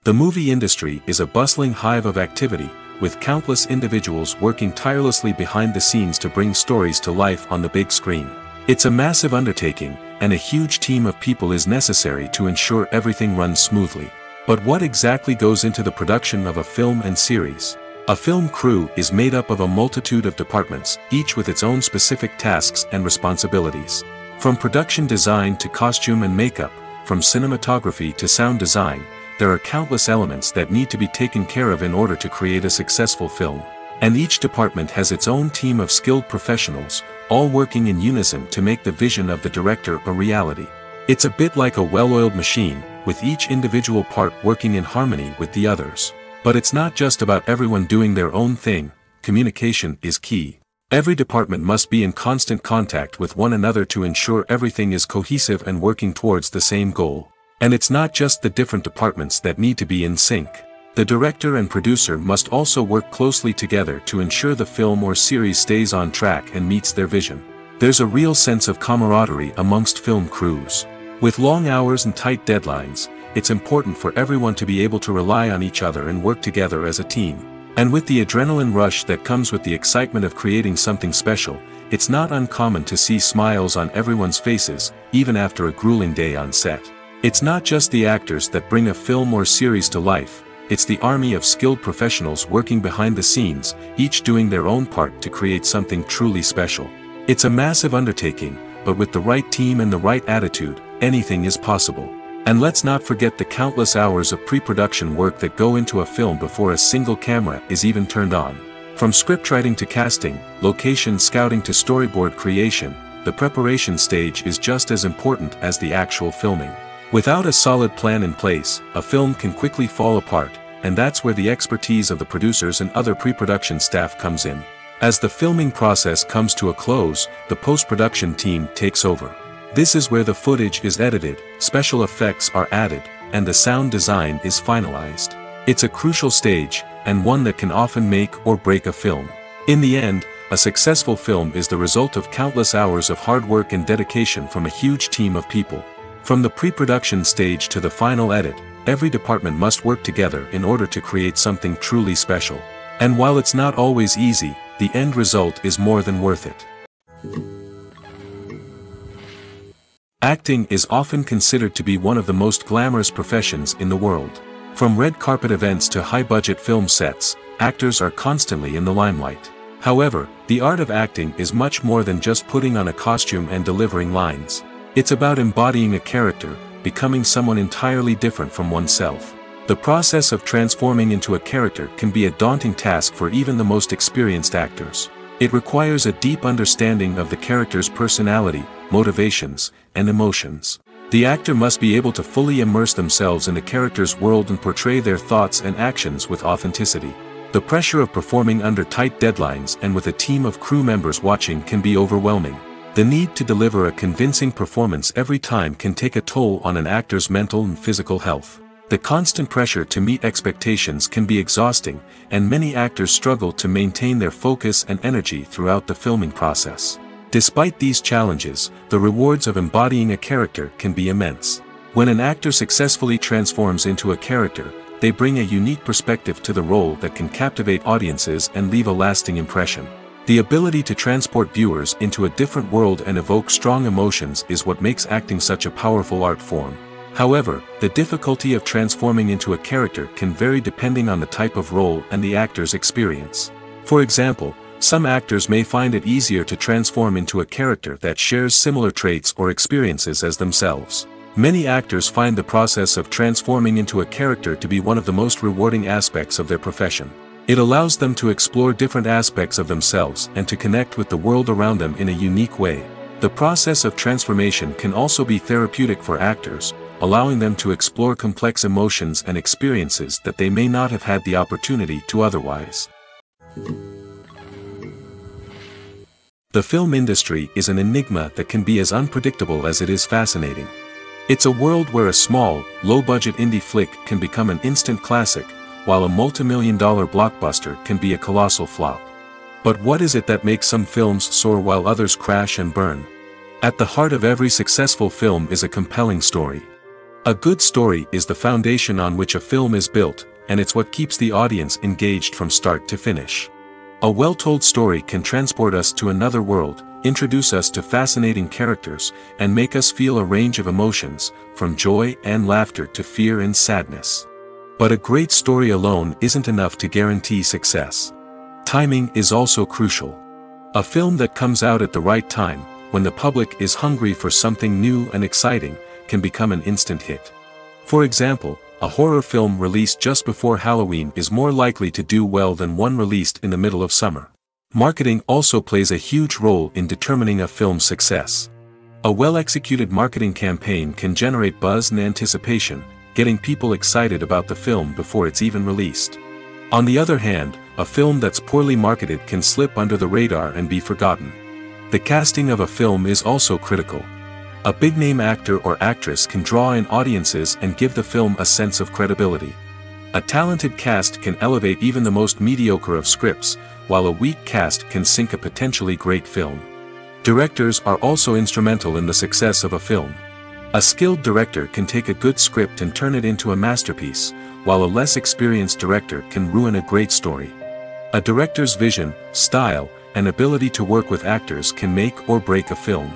The movie industry is a bustling hive of activity, with countless individuals working tirelessly behind the scenes to bring stories to life on the big screen. It's a massive undertaking, and a huge team of people is necessary to ensure everything runs smoothly. But what exactly goes into the production of a film and series? A film crew is made up of a multitude of departments, each with its own specific tasks and responsibilities. From production design to costume and makeup, from cinematography to sound design, there are countless elements that need to be taken care of in order to create a successful film. And each department has its own team of skilled professionals, all working in unison to make the vision of the director a reality. It's a bit like a well-oiled machine, with each individual part working in harmony with the others. But it's not just about everyone doing their own thing. Communication is key. Every department must be in constant contact with one another to ensure everything is cohesive and working towards the same goal. And it's not just the different departments that need to be in sync. The director and producer must also work closely together to ensure the film or series stays on track and meets their vision. There's a real sense of camaraderie amongst film crews. With long hours and tight deadlines, it's important for everyone to be able to rely on each other and work together as a team. And with the adrenaline rush that comes with the excitement of creating something special, it's not uncommon to see smiles on everyone's faces, even after a grueling day on set. It's not just the actors that bring a film or series to life, it's the army of skilled professionals working behind the scenes, each doing their own part to create something truly special. It's a massive undertaking, but with the right team and the right attitude, anything is possible. And let's not forget the countless hours of pre-production work that go into a film before a single camera is even turned on. From scriptwriting to casting, location scouting to storyboard creation, the preparation stage is just as important as the actual filming. Without a solid plan in place, a film can quickly fall apart, and that's where the expertise of the producers and other pre-production staff comes in. As the filming process comes to a close, the post-production team takes over. This is where the footage is edited, special effects are added, and the sound design is finalized. It's a crucial stage, and one that can often make or break a film. In the end, a successful film is the result of countless hours of hard work and dedication from a huge team of people. From the pre-production stage to the final edit, every department must work together in order to create something truly special. And while it's not always easy, the end result is more than worth it. Acting is often considered to be one of the most glamorous professions in the world. From red carpet events to high-budget film sets, actors are constantly in the limelight. However, the art of acting is much more than just putting on a costume and delivering lines. It's about embodying a character, becoming someone entirely different from oneself. The process of transforming into a character can be a daunting task for even the most experienced actors. It requires a deep understanding of the character's personality, motivations, and emotions. The actor must be able to fully immerse themselves in the character's world and portray their thoughts and actions with authenticity. The pressure of performing under tight deadlines and with a team of crew members watching can be overwhelming. The need to deliver a convincing performance every time can take a toll on an actor's mental and physical health. The constant pressure to meet expectations can be exhausting, and many actors struggle to maintain their focus and energy throughout the filming process. Despite these challenges, the rewards of embodying a character can be immense. When an actor successfully transforms into a character, they bring a unique perspective to the role that can captivate audiences and leave a lasting impression. The ability to transport viewers into a different world and evoke strong emotions is what makes acting such a powerful art form. However, the difficulty of transforming into a character can vary depending on the type of role and the actor's experience. For example, some actors may find it easier to transform into a character that shares similar traits or experiences as themselves. Many actors find the process of transforming into a character to be one of the most rewarding aspects of their profession. It allows them to explore different aspects of themselves and to connect with the world around them in a unique way. The process of transformation can also be therapeutic for actors, allowing them to explore complex emotions and experiences that they may not have had the opportunity to otherwise. The film industry is an enigma that can be as unpredictable as it is fascinating. It's a world where a small, low-budget indie flick can become an instant classic, while a multi-million-dollar blockbuster can be a colossal flop. But what is it that makes some films soar while others crash and burn? At the heart of every successful film is a compelling story. A good story is the foundation on which a film is built, and it's what keeps the audience engaged from start to finish. A well-told story can transport us to another world, introduce us to fascinating characters, and make us feel a range of emotions, from joy and laughter to fear and sadness. But a great story alone isn't enough to guarantee success. Timing is also crucial. A film that comes out at the right time, when the public is hungry for something new and exciting, can become an instant hit. For example, a horror film released just before Halloween is more likely to do well than one released in the middle of summer. Marketing also plays a huge role in determining a film's success. A well-executed marketing campaign can generate buzz and anticipation, getting people excited about the film before it's even released. On the other hand, a film that's poorly marketed can slip under the radar and be forgotten. The casting of a film is also critical. A big-name actor or actress can draw in audiences and give the film a sense of credibility. A talented cast can elevate even the most mediocre of scripts, while a weak cast can sink a potentially great film. Directors are also instrumental in the success of a film. A skilled director can take a good script and turn it into a masterpiece, while a less experienced director can ruin a great story. A director's vision, style, and ability to work with actors can make or break a film.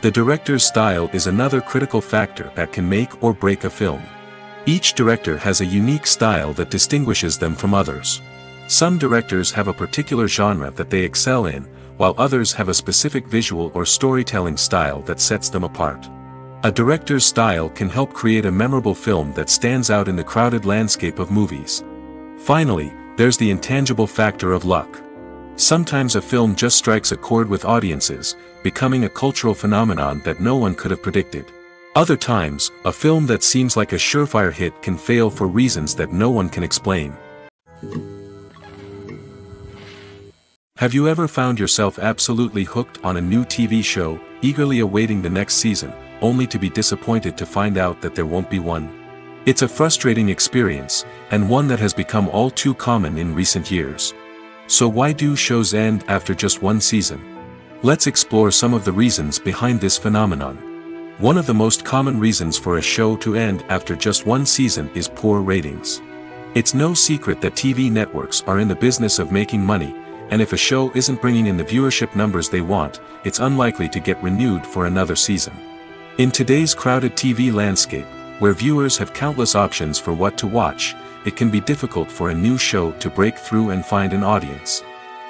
The director's style is another critical factor that can make or break a film. Each director has a unique style that distinguishes them from others. Some directors have a particular genre that they excel in, while others have a specific visual or storytelling style that sets them apart. A director's style can help create a memorable film that stands out in the crowded landscape of movies. Finally, there's the intangible factor of luck. Sometimes a film just strikes a chord with audiences, becoming a cultural phenomenon that no one could have predicted. Other times, a film that seems like a surefire hit can fail for reasons that no one can explain. Have you ever found yourself absolutely hooked on a new TV show, eagerly awaiting the next season, only to be disappointed to find out that there won't be one? It's a frustrating experience, and one that has become all too common in recent years. So why do shows end after just one season? Let's explore some of the reasons behind this phenomenon. One of the most common reasons for a show to end after just one season is poor ratings. It's no secret that TV networks are in the business of making money, and if a show isn't bringing in the viewership numbers they want, it's unlikely to get renewed for another season. In today's crowded TV landscape, where viewers have countless options for what to watch, it can be difficult for a new show to break through and find an audience.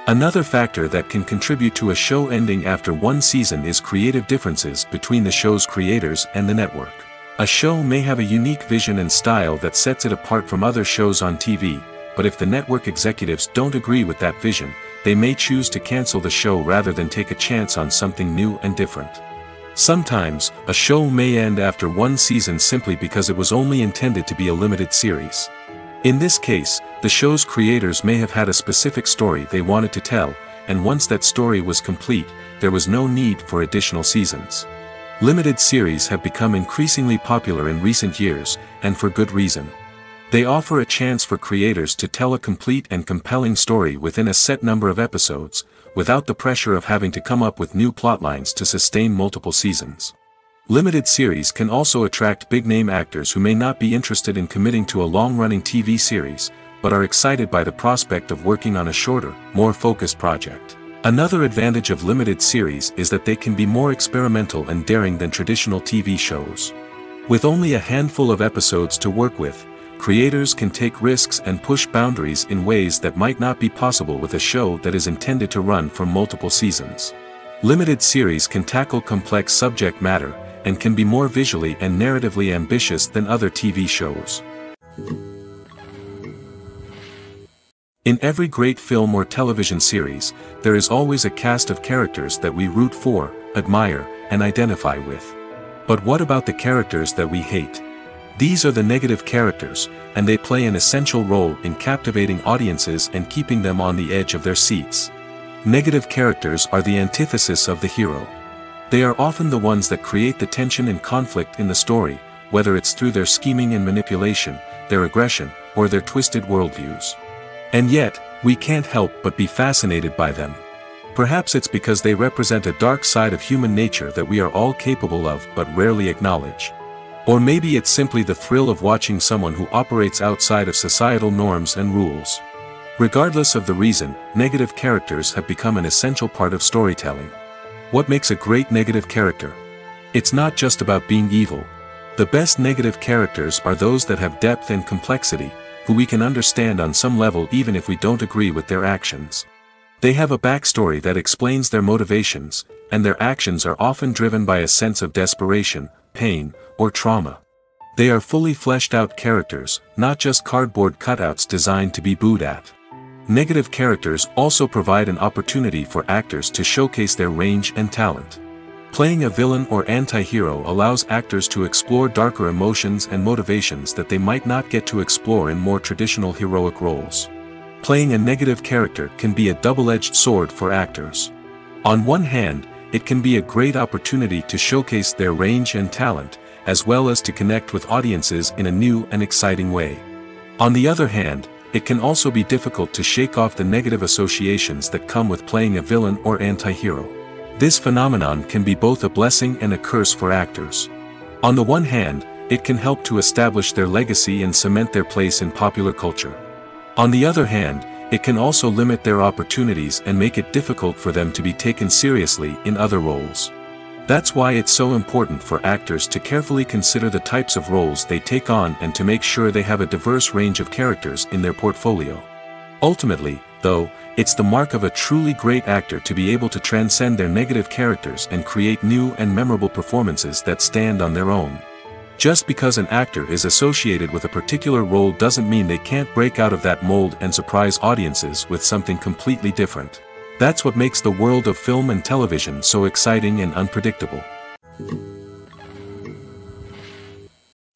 Another factor that can contribute to a show ending after one season is creative differences between the show's creators and the network. A show may have a unique vision and style that sets it apart from other shows on TV, but if the network executives don't agree with that vision, they may choose to cancel the show rather than take a chance on something new and different. Sometimes, a show may end after one season simply because it was only intended to be a limited series. In this case, the show's creators may have had a specific story they wanted to tell, and once that story was complete, there was no need for additional seasons. Limited series have become increasingly popular in recent years, and for good reason. They offer a chance for creators to tell a complete and compelling story within a set number of episodes, without the pressure of having to come up with new plotlines to sustain multiple seasons. Limited series can also attract big-name actors who may not be interested in committing to a long-running TV series, but are excited by the prospect of working on a shorter, more focused project. Another advantage of limited series is that they can be more experimental and daring than traditional TV shows. With only a handful of episodes to work with, creators can take risks and push boundaries in ways that might not be possible with a show that is intended to run for multiple seasons. Limited series can tackle complex subject matter, and can be more visually and narratively ambitious than other TV shows. In every great film or television series, there is always a cast of characters that we root for, admire, and identify with. But what about the characters that we hate? These are the negative characters, and they play an essential role in captivating audiences and keeping them on the edge of their seats. Negative characters are the antithesis of the hero. They are often the ones that create the tension and conflict in the story, whether it's through their scheming and manipulation, their aggression, or their twisted worldviews. And yet, we can't help but be fascinated by them. Perhaps it's because they represent a dark side of human nature that we are all capable of but rarely acknowledge. Or maybe it's simply the thrill of watching someone who operates outside of societal norms and rules. Regardless of the reason, negative characters have become an essential part of storytelling. What makes a great negative character? It's not just about being evil. The best negative characters are those that have depth and complexity, who we can understand on some level even if we don't agree with their actions. They have a backstory that explains their motivations, and their actions are often driven by a sense of desperation, pain, or trauma. They are fully fleshed out characters, not just cardboard cutouts designed to be booed at. Negative characters also provide an opportunity for actors to showcase their range and talent. Playing a villain or anti-hero allows actors to explore darker emotions and motivations that they might not get to explore in more traditional heroic roles. Playing a negative character can be a double-edged sword for actors. On one hand, it can be a great opportunity to showcase their range and talent, as well as to connect with audiences in a new and exciting way. On the other hand, it can also be difficult to shake off the negative associations that come with playing a villain or anti-hero. This phenomenon can be both a blessing and a curse for actors. On the one hand, it can help to establish their legacy and cement their place in popular culture. On the other hand, it can also limit their opportunities and make it difficult for them to be taken seriously in other roles. That's why it's so important for actors to carefully consider the types of roles they take on and to make sure they have a diverse range of characters in their portfolio. Ultimately, though, it's the mark of a truly great actor to be able to transcend their negative characters and create new and memorable performances that stand on their own. Just because an actor is associated with a particular role doesn't mean they can't break out of that mold and surprise audiences with something completely different. That's what makes the world of film and television so exciting and unpredictable.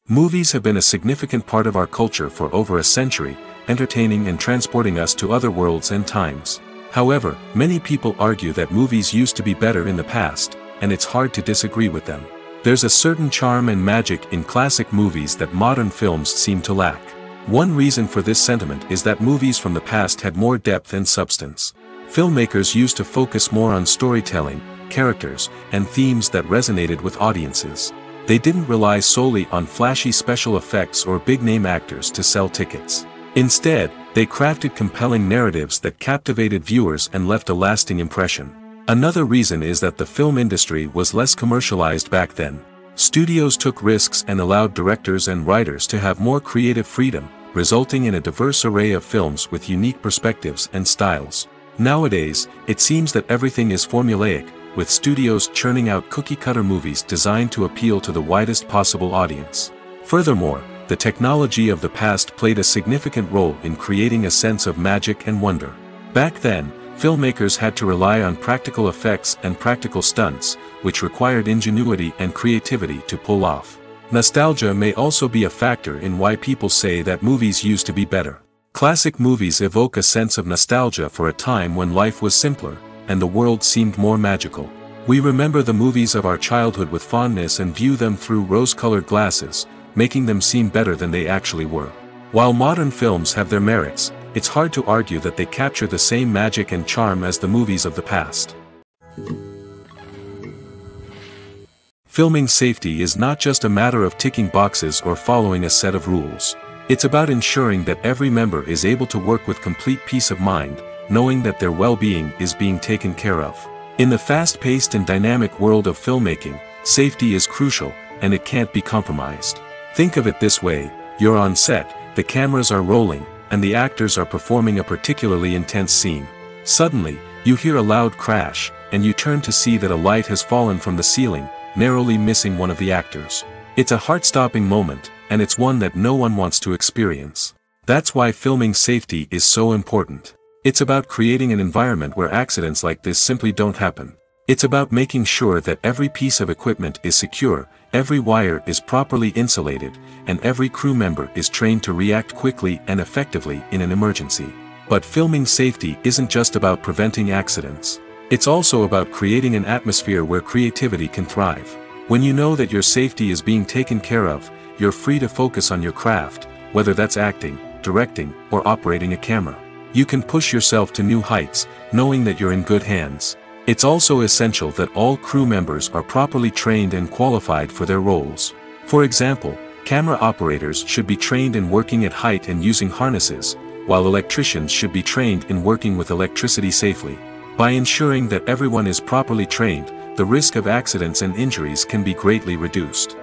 Movies have been a significant part of our culture for over a century, entertaining and transporting us to other worlds and times. However, many people argue that movies used to be better in the past, and it's hard to disagree with them. There's a certain charm and magic in classic movies that modern films seem to lack. One reason for this sentiment is that movies from the past had more depth and substance. Filmmakers used to focus more on storytelling, characters, and themes that resonated with audiences. They didn't rely solely on flashy special effects or big-name actors to sell tickets. Instead, they crafted compelling narratives that captivated viewers and left a lasting impression. Another reason is that the film industry was less commercialized back then. Studios took risks and allowed directors and writers to have more creative freedom, resulting in a diverse array of films with unique perspectives and styles. Nowadays, it seems that everything is formulaic, with studios churning out cookie-cutter movies designed to appeal to the widest possible audience. Furthermore, the technology of the past played a significant role in creating a sense of magic and wonder. Back then, filmmakers had to rely on practical effects and practical stunts, which required ingenuity and creativity to pull off. Nostalgia may also be a factor in why people say that movies used to be better. Classic movies evoke a sense of nostalgia for a time when life was simpler, and the world seemed more magical. We remember the movies of our childhood with fondness and view them through rose-colored glasses, making them seem better than they actually were. While modern films have their merits, it's hard to argue that they capture the same magic and charm as the movies of the past. Filming safety is not just a matter of ticking boxes or following a set of rules. It's about ensuring that every member is able to work with complete peace of mind, knowing that their well-being is being taken care of. In the fast-paced and dynamic world of filmmaking, safety is crucial, and it can't be compromised. Think of it this way: you're on set, the cameras are rolling, and the actors are performing a particularly intense scene. Suddenly, you hear a loud crash, and you turn to see that a light has fallen from the ceiling, narrowly missing one of the actors. It's a heart-stopping moment, and it's one that no one wants to experience. That's why filming safety is so important. It's about creating an environment where accidents like this simply don't happen. It's about making sure that every piece of equipment is secure, every wire is properly insulated, and every crew member is trained to react quickly and effectively in an emergency. But filming safety isn't just about preventing accidents. It's also about creating an atmosphere where creativity can thrive. When you know that your safety is being taken care of, you're free to focus on your craft, whether that's acting, directing, or operating a camera. You can push yourself to new heights, knowing that you're in good hands. It's also essential that all crew members are properly trained and qualified for their roles. For example, camera operators should be trained in working at height and using harnesses, while electricians should be trained in working with electricity safely. By ensuring that everyone is properly trained, the risk of accidents and injuries can be greatly reduced.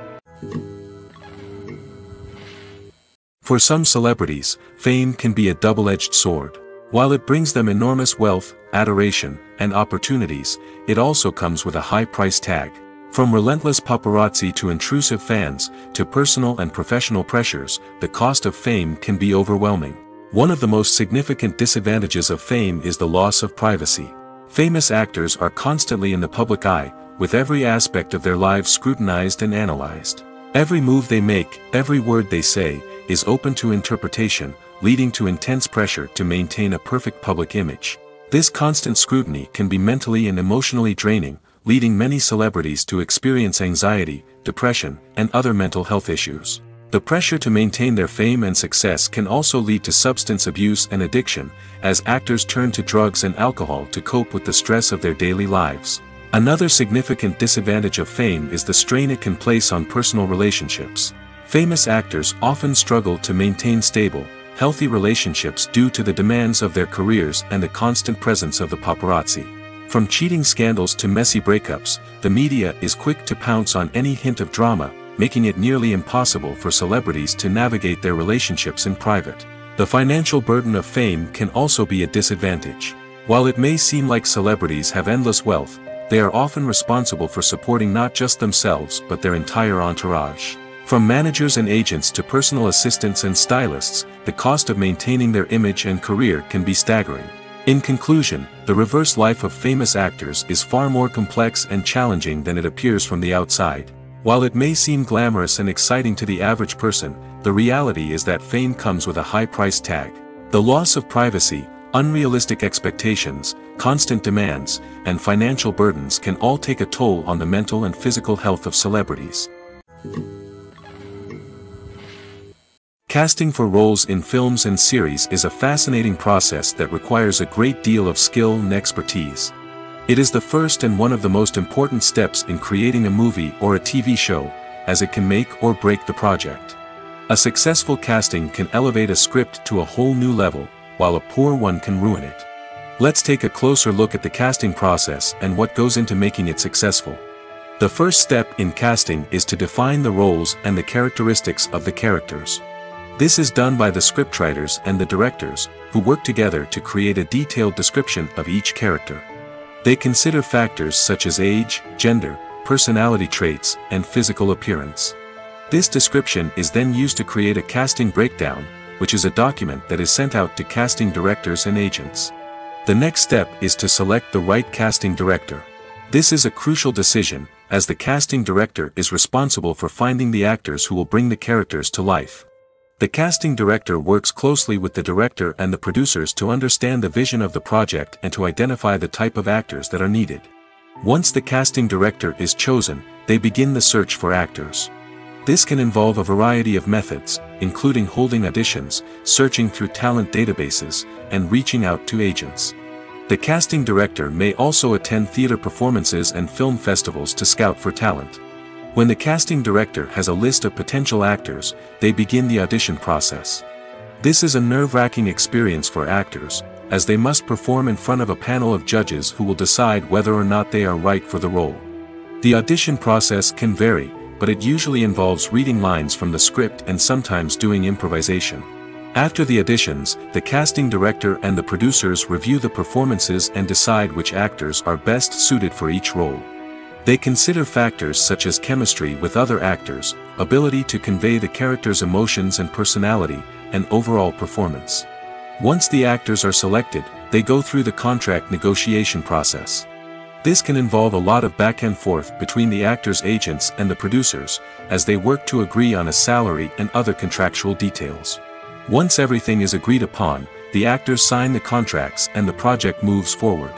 For some celebrities, fame can be a double-edged sword. While it brings them enormous wealth, adoration, and opportunities, it also comes with a high price tag. From relentless paparazzi to intrusive fans, to personal and professional pressures, the cost of fame can be overwhelming. One of the most significant disadvantages of fame is the loss of privacy. Famous actors are constantly in the public eye, with every aspect of their lives scrutinized and analyzed. Every move they make, every word they say, is open to interpretation, leading to intense pressure to maintain a perfect public image. This constant scrutiny can be mentally and emotionally draining, leading many celebrities to experience anxiety, depression, and other mental health issues. The pressure to maintain their fame and success can also lead to substance abuse and addiction, as actors turn to drugs and alcohol to cope with the stress of their daily lives. Another significant disadvantage of fame is the strain it can place on personal relationships. Famous actors often struggle to maintain stable, healthy relationships due to the demands of their careers and the constant presence of the paparazzi. From cheating scandals to messy breakups, the media is quick to pounce on any hint of drama, making it nearly impossible for celebrities to navigate their relationships in private. The financial burden of fame can also be a disadvantage. While it may seem like celebrities have endless wealth, they are often responsible for supporting not just themselves but their entire entourage. From managers and agents to personal assistants and stylists, the cost of maintaining their image and career can be staggering. In conclusion, the reverse life of famous actors is far more complex and challenging than it appears from the outside. While it may seem glamorous and exciting to the average person, the reality is that fame comes with a high price tag. The loss of privacy, unrealistic expectations, constant demands, and financial burdens can all take a toll on the mental and physical health of celebrities. Casting for roles in films and series is a fascinating process that requires a great deal of skill and expertise. It is the first and one of the most important steps in creating a movie or a TV show, as it can make or break the project. A successful casting can elevate a script to a whole new level, while a poor one can ruin it. Let's take a closer look at the casting process and what goes into making it successful. The first step in casting is to define the roles and the characteristics of the characters. This is done by the scriptwriters and the directors, who work together to create a detailed description of each character. They consider factors such as age, gender, personality traits, and physical appearance. This description is then used to create a casting breakdown, which is a document that is sent out to casting directors and agents. The next step is to select the right casting director. This is a crucial decision, as the casting director is responsible for finding the actors who will bring the characters to life. The casting director works closely with the director and the producers to understand the vision of the project and to identify the type of actors that are needed. Once the casting director is chosen, they begin the search for actors. This can involve a variety of methods, including holding auditions, searching through talent databases, and reaching out to agents. The casting director may also attend theater performances and film festivals to scout for talent. When the casting director has a list of potential actors, they begin the audition process. This is a nerve-wracking experience for actors, as they must perform in front of a panel of judges who will decide whether or not they are right for the role. The audition process can vary, but it usually involves reading lines from the script and sometimes doing improvisation. After the auditions, the casting director and the producers review the performances and decide which actors are best suited for each role. They consider factors such as chemistry with other actors, ability to convey the character's emotions and personality, and overall performance. Once the actors are selected, they go through the contract negotiation process. This can involve a lot of back and forth between the actors' agents and the producers, as they work to agree on a salary and other contractual details. Once everything is agreed upon, the actors sign the contracts and the project moves forward.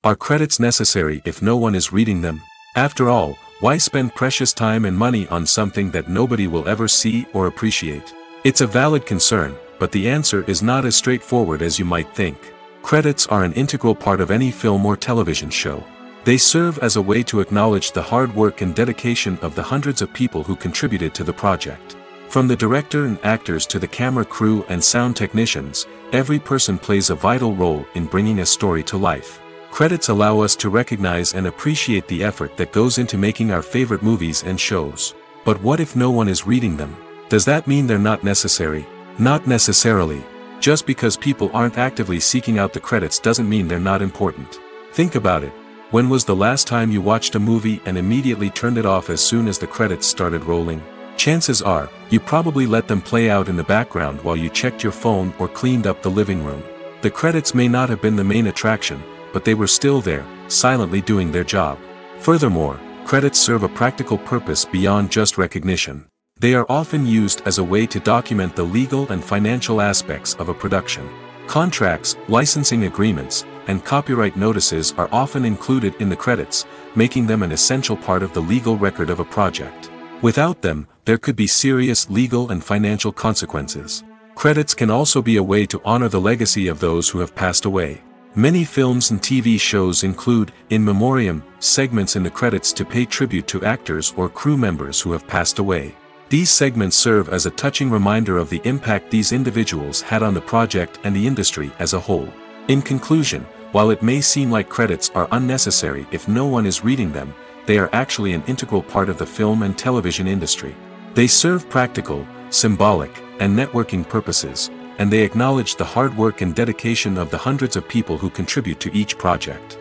Are credits necessary if no one is reading them? After all, why spend precious time and money on something that nobody will ever see or appreciate? It's a valid concern, but the answer is not as straightforward as you might think. Credits are an integral part of any film or television show. They serve as a way to acknowledge the hard work and dedication of the hundreds of people who contributed to the project. From the director and actors to the camera crew and sound technicians, every person plays a vital role in bringing a story to life. Credits allow us to recognize and appreciate the effort that goes into making our favorite movies and shows. But what if no one is reading them? Does that mean they're not necessary? Not necessarily. Just because people aren't actively seeking out the credits doesn't mean they're not important. Think about it. When was the last time you watched a movie and immediately turned it off as soon as the credits started rolling? Chances are, you probably let them play out in the background while you checked your phone or cleaned up the living room. The credits may not have been the main attraction, but they were still there, silently doing their job. Furthermore, credits serve a practical purpose beyond just recognition. They are often used as a way to document the legal and financial aspects of a production. Contracts, licensing agreements, and copyright notices are often included in the credits, making them an essential part of the legal record of a project. Without them, there could be serious legal and financial consequences. Credits can also be a way to honor the legacy of those who have passed away. Many films and TV shows include, in memoriam, segments in the credits to pay tribute to actors or crew members who have passed away. These segments serve as a touching reminder of the impact these individuals had on the project and the industry as a whole. In conclusion, while it may seem like credits are unnecessary if no one is reading them, they are actually an integral part of the film and television industry. They serve practical, symbolic, and networking purposes, and they acknowledge the hard work and dedication of the hundreds of people who contribute to each project.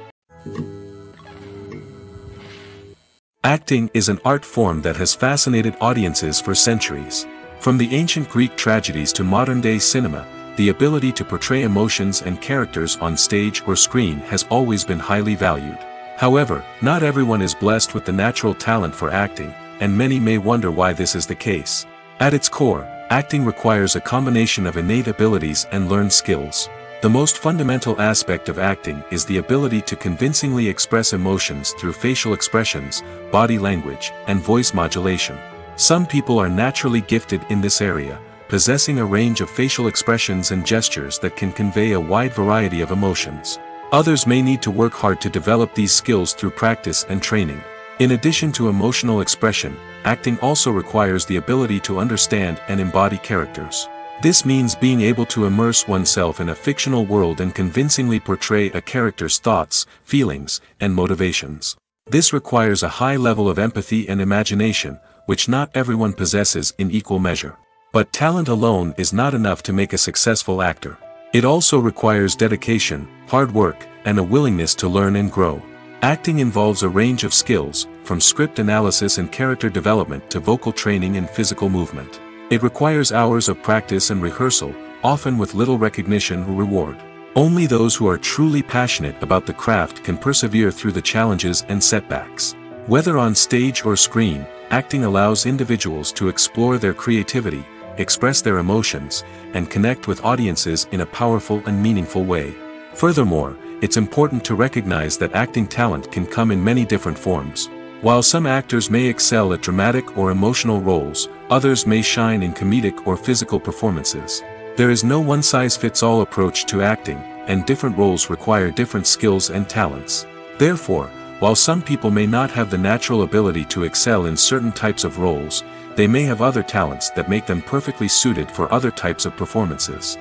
Acting is an art form that has fascinated audiences for centuries. From the ancient Greek tragedies to modern-day cinema, the ability to portray emotions and characters on stage or screen has always been highly valued. However, not everyone is blessed with the natural talent for acting, and many may wonder why this is the case. At its core, acting requires a combination of innate abilities and learned skills. The most fundamental aspect of acting is the ability to convincingly express emotions through facial expressions, body language, and voice modulation. Some people are naturally gifted in this area, possessing a range of facial expressions and gestures that can convey a wide variety of emotions. Others may need to work hard to develop these skills through practice and training. In addition to emotional expression, acting also requires the ability to understand and embody characters. This means being able to immerse oneself in a fictional world and convincingly portray a character's thoughts, feelings, and motivations. This requires a high level of empathy and imagination, which not everyone possesses in equal measure. But talent alone is not enough to make a successful actor. It also requires dedication, hard work, and a willingness to learn and grow. Acting involves a range of skills, from script analysis and character development to vocal training and physical movement. It requires hours of practice and rehearsal, often with little recognition or reward. Only those who are truly passionate about the craft can persevere through the challenges and setbacks. Whether on stage or screen, acting allows individuals to explore their creativity, express their emotions, and connect with audiences in a powerful and meaningful way. Furthermore, it's important to recognize that acting talent can come in many different forms. While some actors may excel at dramatic or emotional roles, others may shine in comedic or physical performances. There is no one-size-fits-all approach to acting, and different roles require different skills and talents. Therefore, while some people may not have the natural ability to excel in certain types of roles, they may have other talents that make them perfectly suited for other types of performances.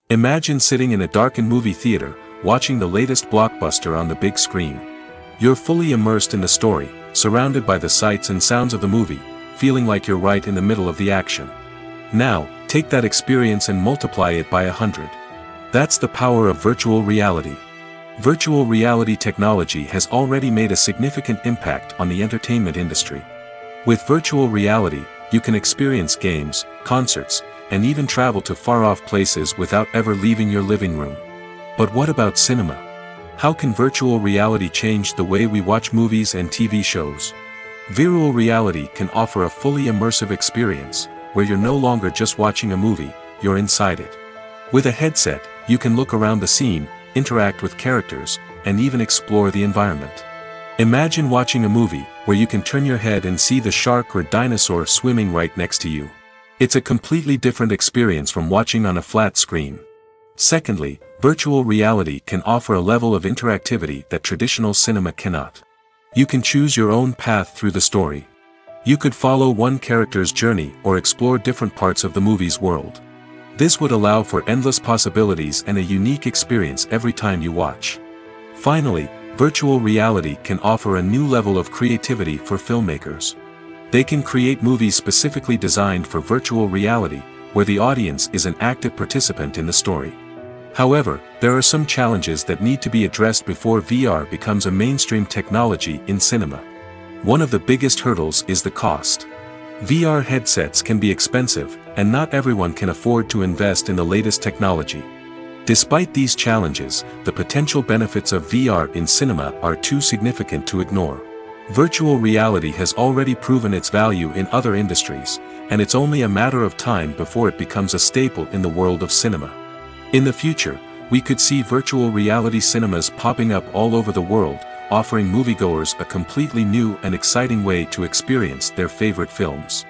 Imagine sitting in a darkened movie theater, watching the latest blockbuster on the big screen. You're fully immersed in the story, surrounded by the sights and sounds of the movie, feeling like you're right in the middle of the action. Now, take that experience and multiply it by 100. That's the power of virtual reality. Virtual reality technology has already made a significant impact on the entertainment industry. With virtual reality, you can experience games, concerts, and even travel to far-off places without ever leaving your living room. But what about cinema? How can virtual reality change the way we watch movies and TV shows? Virtual reality can offer a fully immersive experience, where you're no longer just watching a movie, you're inside it. With a headset, you can look around the scene, interact with characters, and even explore the environment. Imagine watching a movie, where you can turn your head and see the shark or dinosaur swimming right next to you. It's a completely different experience from watching on a flat screen. Secondly, virtual reality can offer a level of interactivity that traditional cinema cannot. You can choose your own path through the story. You could follow one character's journey or explore different parts of the movie's world. This would allow for endless possibilities and a unique experience every time you watch. Finally, virtual reality can offer a new level of creativity for filmmakers. They can create movies specifically designed for virtual reality, where the audience is an active participant in the story. However, there are some challenges that need to be addressed before VR becomes a mainstream technology in cinema. One of the biggest hurdles is the cost. VR headsets can be expensive, and not everyone can afford to invest in the latest technology. Despite these challenges, the potential benefits of VR in cinema are too significant to ignore. Virtual reality has already proven its value in other industries, and it's only a matter of time before it becomes a staple in the world of cinema. In the future, we could see virtual reality cinemas popping up all over the world, offering moviegoers a completely new and exciting way to experience their favorite films.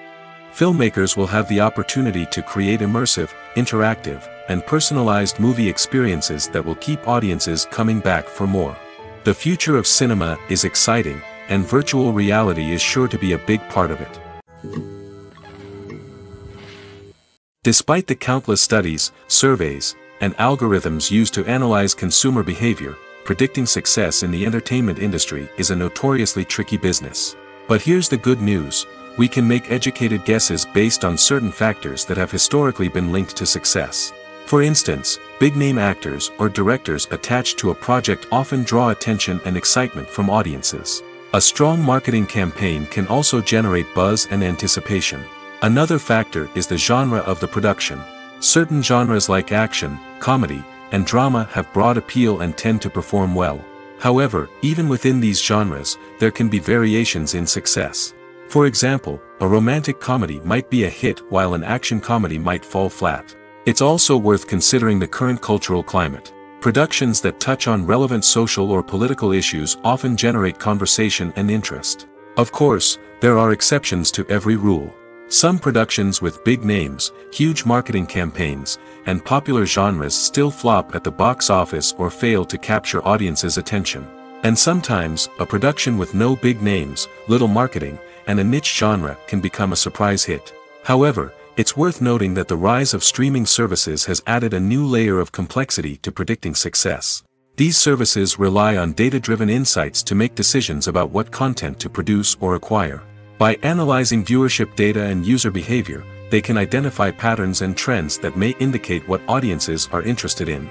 Filmmakers will have the opportunity to create immersive, interactive, and personalized movie experiences that will keep audiences coming back for more. The future of cinema is exciting, and virtual reality is sure to be a big part of it. Despite the countless studies, surveys, and algorithms used to analyze consumer behavior, predicting success in the entertainment industry is a notoriously tricky business. But here's the good news: we can make educated guesses based on certain factors that have historically been linked to success. For instance, big-name actors or directors attached to a project often draw attention and excitement from audiences. A strong marketing campaign can also generate buzz and anticipation. Another factor is the genre of the production. Certain genres like action, comedy, and drama have broad appeal and tend to perform well. However, even within these genres, there can be variations in success. For example, a romantic comedy might be a hit while an action comedy might fall flat. It's also worth considering the current cultural climate. Productions that touch on relevant social or political issues often generate conversation and interest. Of course, there are exceptions to every rule. Some productions with big names, huge marketing campaigns, and popular genres still flop at the box office or fail to capture audiences' attention. And sometimes, a production with no big names, little marketing, and a niche genre can become a surprise hit. However, it's worth noting that the rise of streaming services has added a new layer of complexity to predicting success. These services rely on data-driven insights to make decisions about what content to produce or acquire. By analyzing viewership data and user behavior, they can identify patterns and trends that may indicate what audiences are interested in.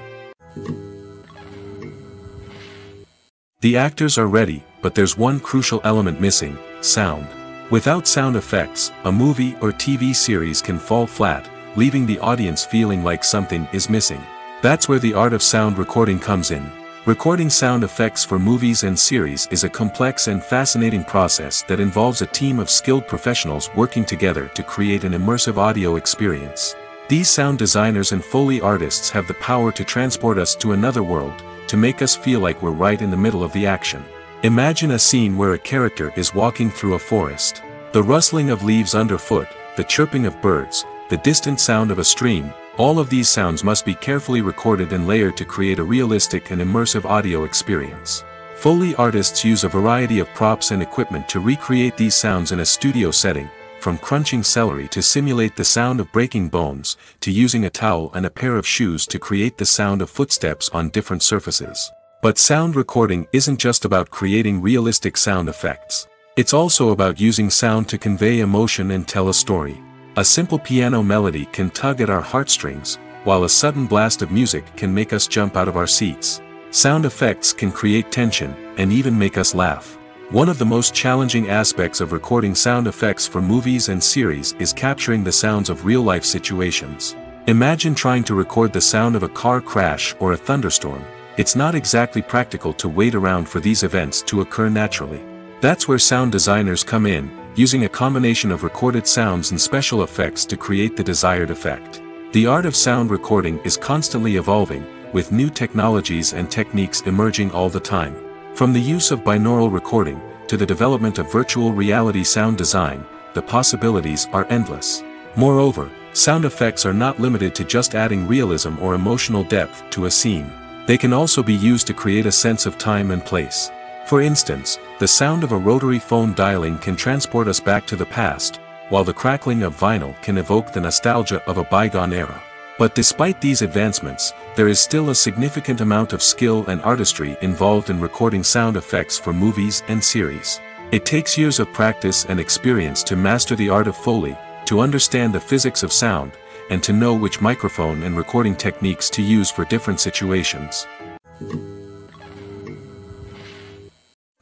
The actors are ready, but there's one crucial element missing: sound. Without sound effects, a movie or TV series can fall flat, leaving the audience feeling like something is missing. That's where the art of sound recording comes in. Recording sound effects for movies and series is a complex and fascinating process that involves a team of skilled professionals working together to create an immersive audio experience. These sound designers and Foley artists have the power to transport us to another world, to make us feel like we're right in the middle of the action. Imagine a scene where a character is walking through a forest. The rustling of leaves underfoot, the chirping of birds, the distant sound of a stream, all of these sounds must be carefully recorded and layered to create a realistic and immersive audio experience. Foley artists use a variety of props and equipment to recreate these sounds in a studio setting, from crunching celery to simulate the sound of breaking bones, to using a towel and a pair of shoes to create the sound of footsteps on different surfaces. But sound recording isn't just about creating realistic sound effects. It's also about using sound to convey emotion and tell a story. A simple piano melody can tug at our heartstrings, while a sudden blast of music can make us jump out of our seats. Sound effects can create tension, and even make us laugh. One of the most challenging aspects of recording sound effects for movies and series is capturing the sounds of real-life situations. Imagine trying to record the sound of a car crash or a thunderstorm. It's not exactly practical to wait around for these events to occur naturally. That's where sound designers come in, using a combination of recorded sounds and special effects to create the desired effect. The art of sound recording is constantly evolving, with new technologies and techniques emerging all the time. From the use of binaural recording, to the development of virtual reality sound design, the possibilities are endless. Moreover, sound effects are not limited to just adding realism or emotional depth to a scene. They can also be used to create a sense of time and place. For instance, the sound of a rotary phone dialing can transport us back to the past, while the crackling of vinyl can evoke the nostalgia of a bygone era. But despite these advancements, there is still a significant amount of skill and artistry involved in recording sound effects for movies and series. It takes years of practice and experience to master the art of Foley, to understand the physics of sound, and to know which microphone and recording techniques to use for different situations.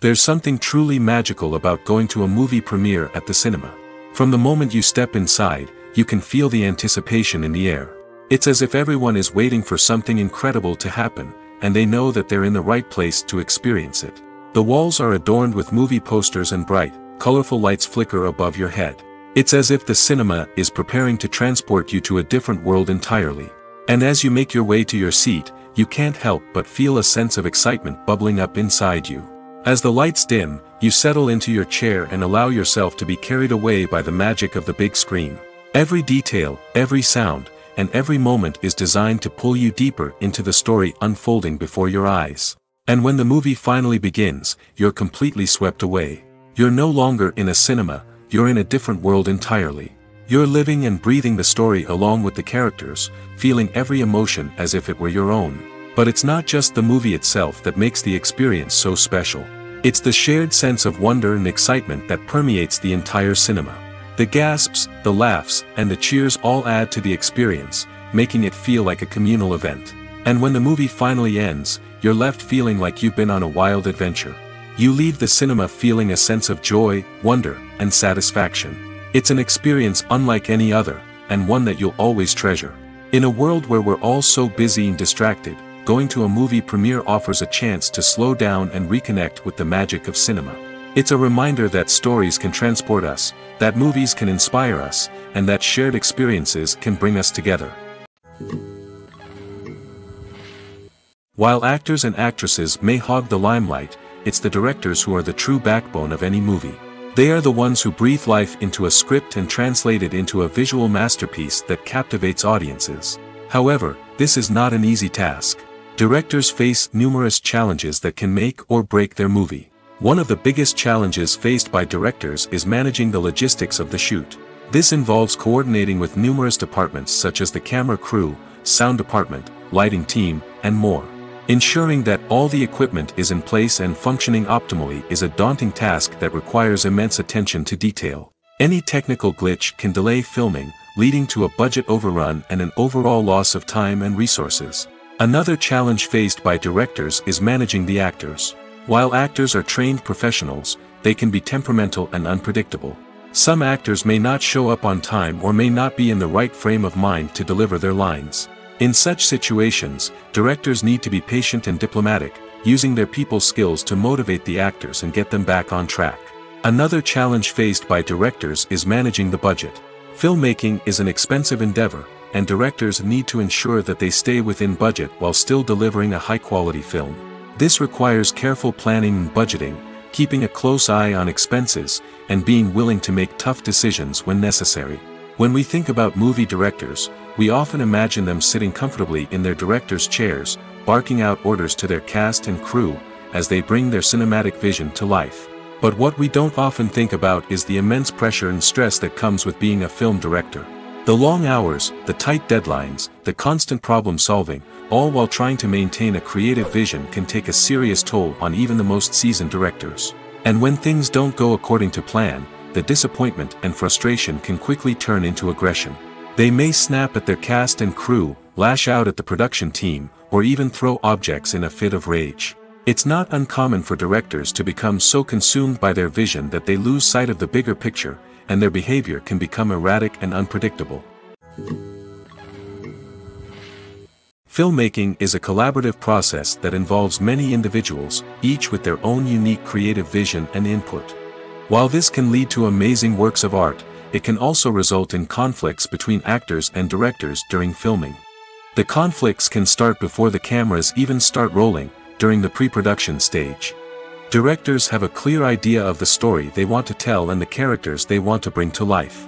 There's something truly magical about going to a movie premiere at the cinema. From the moment you step inside, you can feel the anticipation in the air. It's as if everyone is waiting for something incredible to happen, and they know that they're in the right place to experience it. The walls are adorned with movie posters and bright, colorful lights flicker above your head. It's as if the cinema is preparing to transport you to a different world entirely. And as you make your way to your seat, you can't help but feel a sense of excitement bubbling up inside you. As the lights dim, you settle into your chair and allow yourself to be carried away by the magic of the big screen. Every detail, every sound, and every moment is designed to pull you deeper into the story unfolding before your eyes. And when the movie finally begins, you're completely swept away. You're no longer in a cinema, you're in a different world entirely. You're living and breathing the story along with the characters, feeling every emotion as if it were your own. But it's not just the movie itself that makes the experience so special. It's the shared sense of wonder and excitement that permeates the entire cinema. The gasps, the laughs, and the cheers all add to the experience, making it feel like a communal event. And when the movie finally ends, you're left feeling like you've been on a wild adventure. You leave the cinema feeling a sense of joy, wonder, and satisfaction. It's an experience unlike any other, and one that you'll always treasure. In a world where we're all so busy and distracted, going to a movie premiere offers a chance to slow down and reconnect with the magic of cinema. It's a reminder that stories can transport us, that movies can inspire us, and that shared experiences can bring us together. While actors and actresses may hog the limelight, it's the directors who are the true backbone of any movie. They are the ones who breathe life into a script and translate it into a visual masterpiece that captivates audiences. However, this is not an easy task. Directors face numerous challenges that can make or break their movie. One of the biggest challenges faced by directors is managing the logistics of the shoot. This involves coordinating with numerous departments such as the camera crew, sound department, lighting team, and more. Ensuring that all the equipment is in place and functioning optimally is a daunting task that requires immense attention to detail. Any technical glitch can delay filming, leading to a budget overrun and an overall loss of time and resources. Another challenge faced by directors is managing the actors. While actors are trained professionals, they can be temperamental and unpredictable. Some actors may not show up on time or may not be in the right frame of mind to deliver their lines. In such situations, directors need to be patient and diplomatic, using their people skills to motivate the actors and get them back on track. Another challenge faced by directors is managing the budget. Filmmaking is an expensive endeavor, and directors need to ensure that they stay within budget while still delivering a high-quality film. This requires careful planning and budgeting, keeping a close eye on expenses, and being willing to make tough decisions when necessary. When we think about movie directors, we often imagine them sitting comfortably in their director's chairs, barking out orders to their cast and crew, as they bring their cinematic vision to life. But what we don't often think about is the immense pressure and stress that comes with being a film director. The long hours, the tight deadlines, the constant problem solving, all while trying to maintain a creative vision can take a serious toll on even the most seasoned directors. And when things don't go according to plan, the disappointment and frustration can quickly turn into aggression. They may snap at their cast and crew, lash out at the production team, or even throw objects in a fit of rage. It's not uncommon for directors to become so consumed by their vision that they lose sight of the bigger picture, and their behavior can become erratic and unpredictable. Filmmaking is a collaborative process that involves many individuals, each with their own unique creative vision and input. While this can lead to amazing works of art, it can also result in conflicts between actors and directors during filming. The conflicts can start before the cameras even start rolling, during the pre-production stage. Directors have a clear idea of the story they want to tell and the characters they want to bring to life.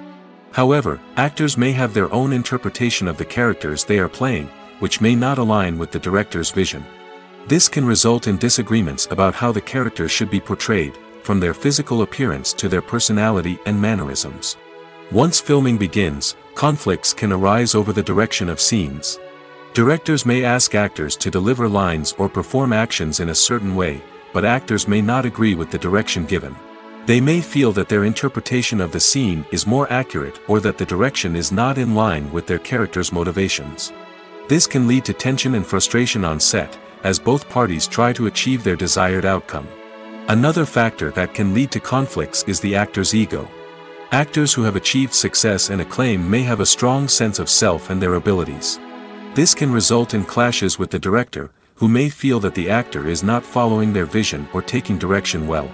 However, actors may have their own interpretation of the characters they are playing, which may not align with the director's vision. This can result in disagreements about how the characters should be portrayed, from their physical appearance to their personality and mannerisms. Once filming begins, conflicts can arise over the direction of scenes. Directors may ask actors to deliver lines or perform actions in a certain way, but actors may not agree with the direction given. They may feel that their interpretation of the scene is more accurate or that the direction is not in line with their character's motivations. This can lead to tension and frustration on set, as both parties try to achieve their desired outcome. Another factor that can lead to conflicts is the actor's ego. Actors who have achieved success and acclaim may have a strong sense of self and their abilities. This can result in clashes with the director, who may feel that the actor is not following their vision or taking direction well.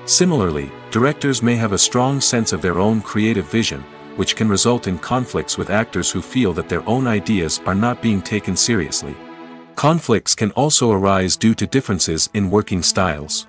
Similarly, directors may have a strong sense of their own creative vision, which can result in conflicts with actors who feel that their own ideas are not being taken seriously. Conflicts can also arise due to differences in working styles.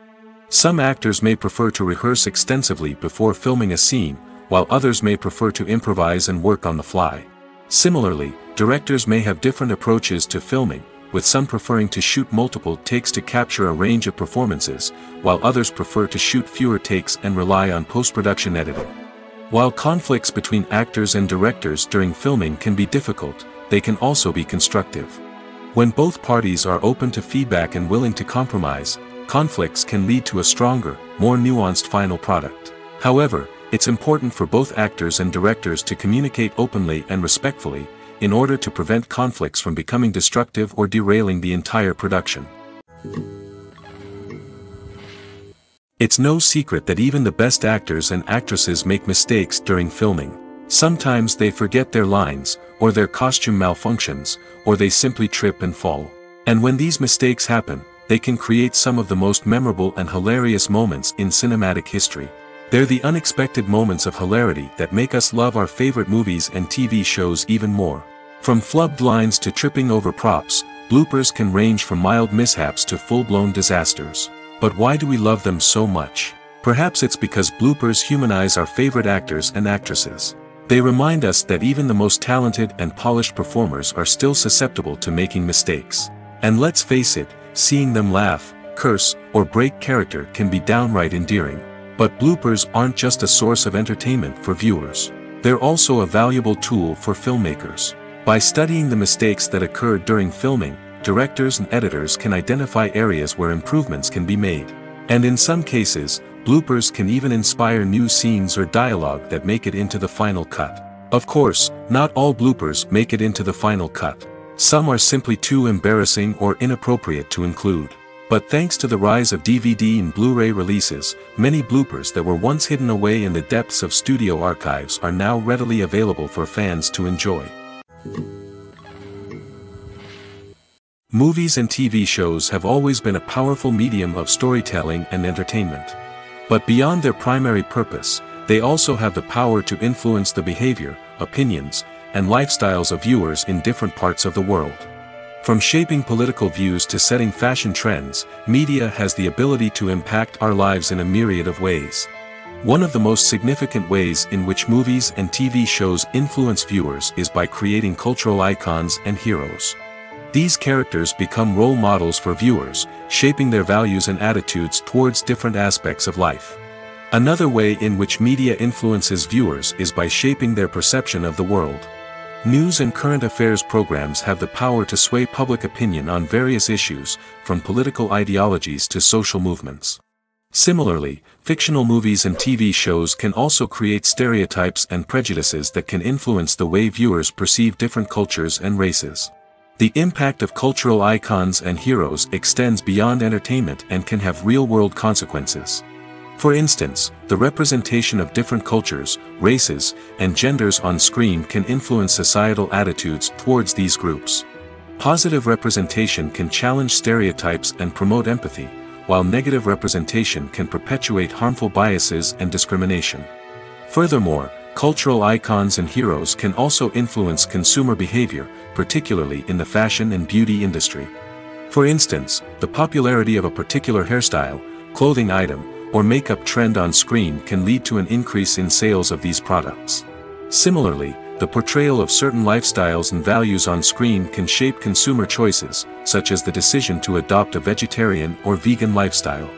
Some actors may prefer to rehearse extensively before filming a scene, while others may prefer to improvise and work on the fly. Similarly, directors may have different approaches to filming, with some preferring to shoot multiple takes to capture a range of performances, while others prefer to shoot fewer takes and rely on post-production editing. While conflicts between actors and directors during filming can be difficult, they can also be constructive. When both parties are open to feedback and willing to compromise, conflicts can lead to a stronger, more nuanced final product. However, it's important for both actors and directors to communicate openly and respectfully, in order to prevent conflicts from becoming destructive or derailing the entire production. It's no secret that even the best actors and actresses make mistakes during filming. Sometimes they forget their lines, or their costume malfunctions, or they simply trip and fall. And when these mistakes happen, they can create some of the most memorable and hilarious moments in cinematic history. They're the unexpected moments of hilarity that make us love our favorite movies and TV shows even more. From flubbed lines to tripping over props, bloopers can range from mild mishaps to full-blown disasters. But why do we love them so much? Perhaps it's because bloopers humanize our favorite actors and actresses. They remind us that even the most talented and polished performers are still susceptible to making mistakes. And let's face it, seeing them laugh, curse, or break character can be downright endearing. But bloopers aren't just a source of entertainment for viewers. They're also a valuable tool for filmmakers. By studying the mistakes that occurred during filming, directors and editors can identify areas where improvements can be made. And in some cases, bloopers can even inspire new scenes or dialogue that make it into the final cut. Of course, not all bloopers make it into the final cut. Some are simply too embarrassing or inappropriate to include. But thanks to the rise of DVD and Blu-ray releases, many bloopers that were once hidden away in the depths of studio archives are now readily available for fans to enjoy. Movies and TV shows have always been a powerful medium of storytelling and entertainment. But beyond their primary purpose, they also have the power to influence the behavior, opinions, and lifestyles of viewers in different parts of the world. From shaping political views to setting fashion trends, media has the ability to impact our lives in a myriad of ways. One of the most significant ways in which movies and TV shows influence viewers is by creating cultural icons and heroes. These characters become role models for viewers, shaping their values and attitudes towards different aspects of life. Another way in which media influences viewers is by shaping their perception of the world. News and current affairs programs have the power to sway public opinion on various issues, from political ideologies to social movements. Similarly, fictional movies and TV shows can also create stereotypes and prejudices that can influence the way viewers perceive different cultures and races. The impact of cultural icons and heroes extends beyond entertainment and can have real-world consequences. For instance, the representation of different cultures, races, and genders on screen can influence societal attitudes towards these groups. Positive representation can challenge stereotypes and promote empathy, while negative representation can perpetuate harmful biases and discrimination. Furthermore, cultural icons and heroes can also influence consumer behavior, particularly in the fashion and beauty industry. For instance, the popularity of a particular hairstyle, clothing item, or makeup trend on screen can lead to an increase in sales of these products. Similarly, the portrayal of certain lifestyles and values on screen can shape consumer choices, such as the decision to adopt a vegetarian or vegan lifestyle.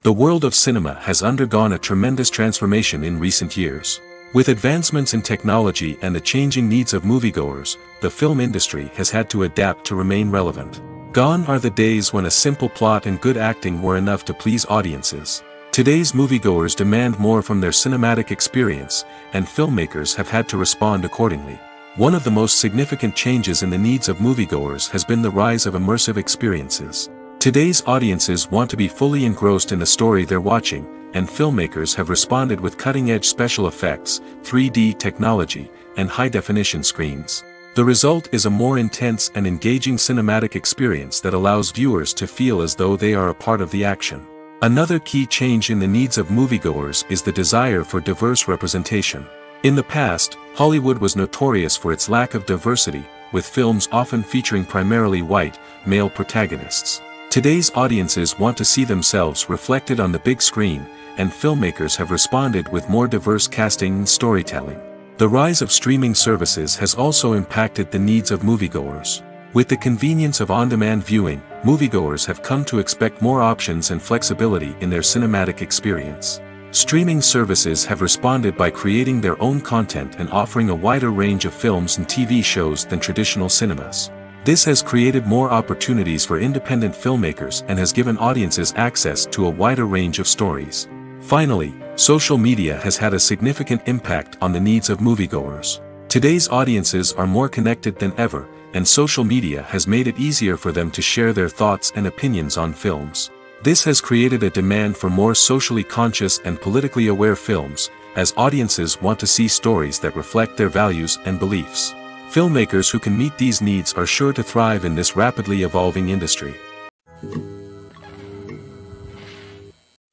The world of cinema has undergone a tremendous transformation in recent years. With advancements in technology and the changing needs of moviegoers, the film industry has had to adapt to remain relevant. Gone are the days when a simple plot and good acting were enough to please audiences. Today's moviegoers demand more from their cinematic experience, and filmmakers have had to respond accordingly. One of the most significant changes in the needs of moviegoers has been the rise of immersive experiences. Today's audiences want to be fully engrossed in the story they're watching, and filmmakers have responded with cutting-edge special effects, 3D technology, and high-definition screens. The result is a more intense and engaging cinematic experience that allows viewers to feel as though they are a part of the action. Another key change in the needs of moviegoers is the desire for diverse representation. In the past, Hollywood was notorious for its lack of diversity, with films often featuring primarily white, male protagonists. Today's audiences want to see themselves reflected on the big screen, and filmmakers have responded with more diverse casting and storytelling. The rise of streaming services has also impacted the needs of moviegoers. With the convenience of on-demand viewing, moviegoers have come to expect more options and flexibility in their cinematic experience. Streaming services have responded by creating their own content and offering a wider range of films and TV shows than traditional cinemas. This has created more opportunities for independent filmmakers and has given audiences access to a wider range of stories. Finally, social media has had a significant impact on the needs of moviegoers. Today's audiences are more connected than ever, and social media has made it easier for them to share their thoughts and opinions on films. This has created a demand for more socially conscious and politically aware films, as audiences want to see stories that reflect their values and beliefs. Filmmakers who can meet these needs are sure to thrive in this rapidly evolving industry.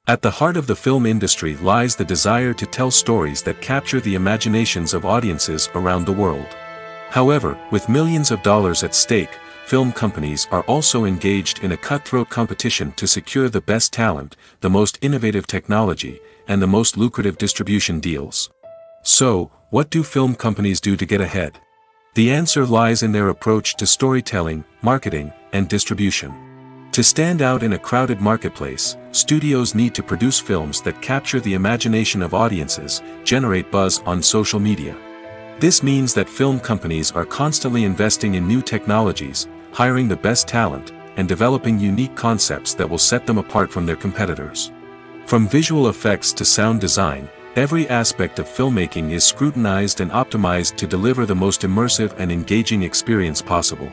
At the heart of the film industry lies the desire to tell stories that capture the imaginations of audiences around the world. However, with millions of dollars at stake, film companies are also engaged in a cutthroat competition to secure the best talent, the most innovative technology, and the most lucrative distribution deals. So, what do film companies do to get ahead? The answer lies in their approach to storytelling, marketing, and distribution. To stand out in a crowded marketplace, studios need to produce films that capture the imagination of audiences, generate buzz on social media. This means that film companies are constantly investing in new technologies, hiring the best talent, and developing unique concepts that will set them apart from their competitors. From visual effects to sound design, every aspect of filmmaking is scrutinized and optimized to deliver the most immersive and engaging experience possible.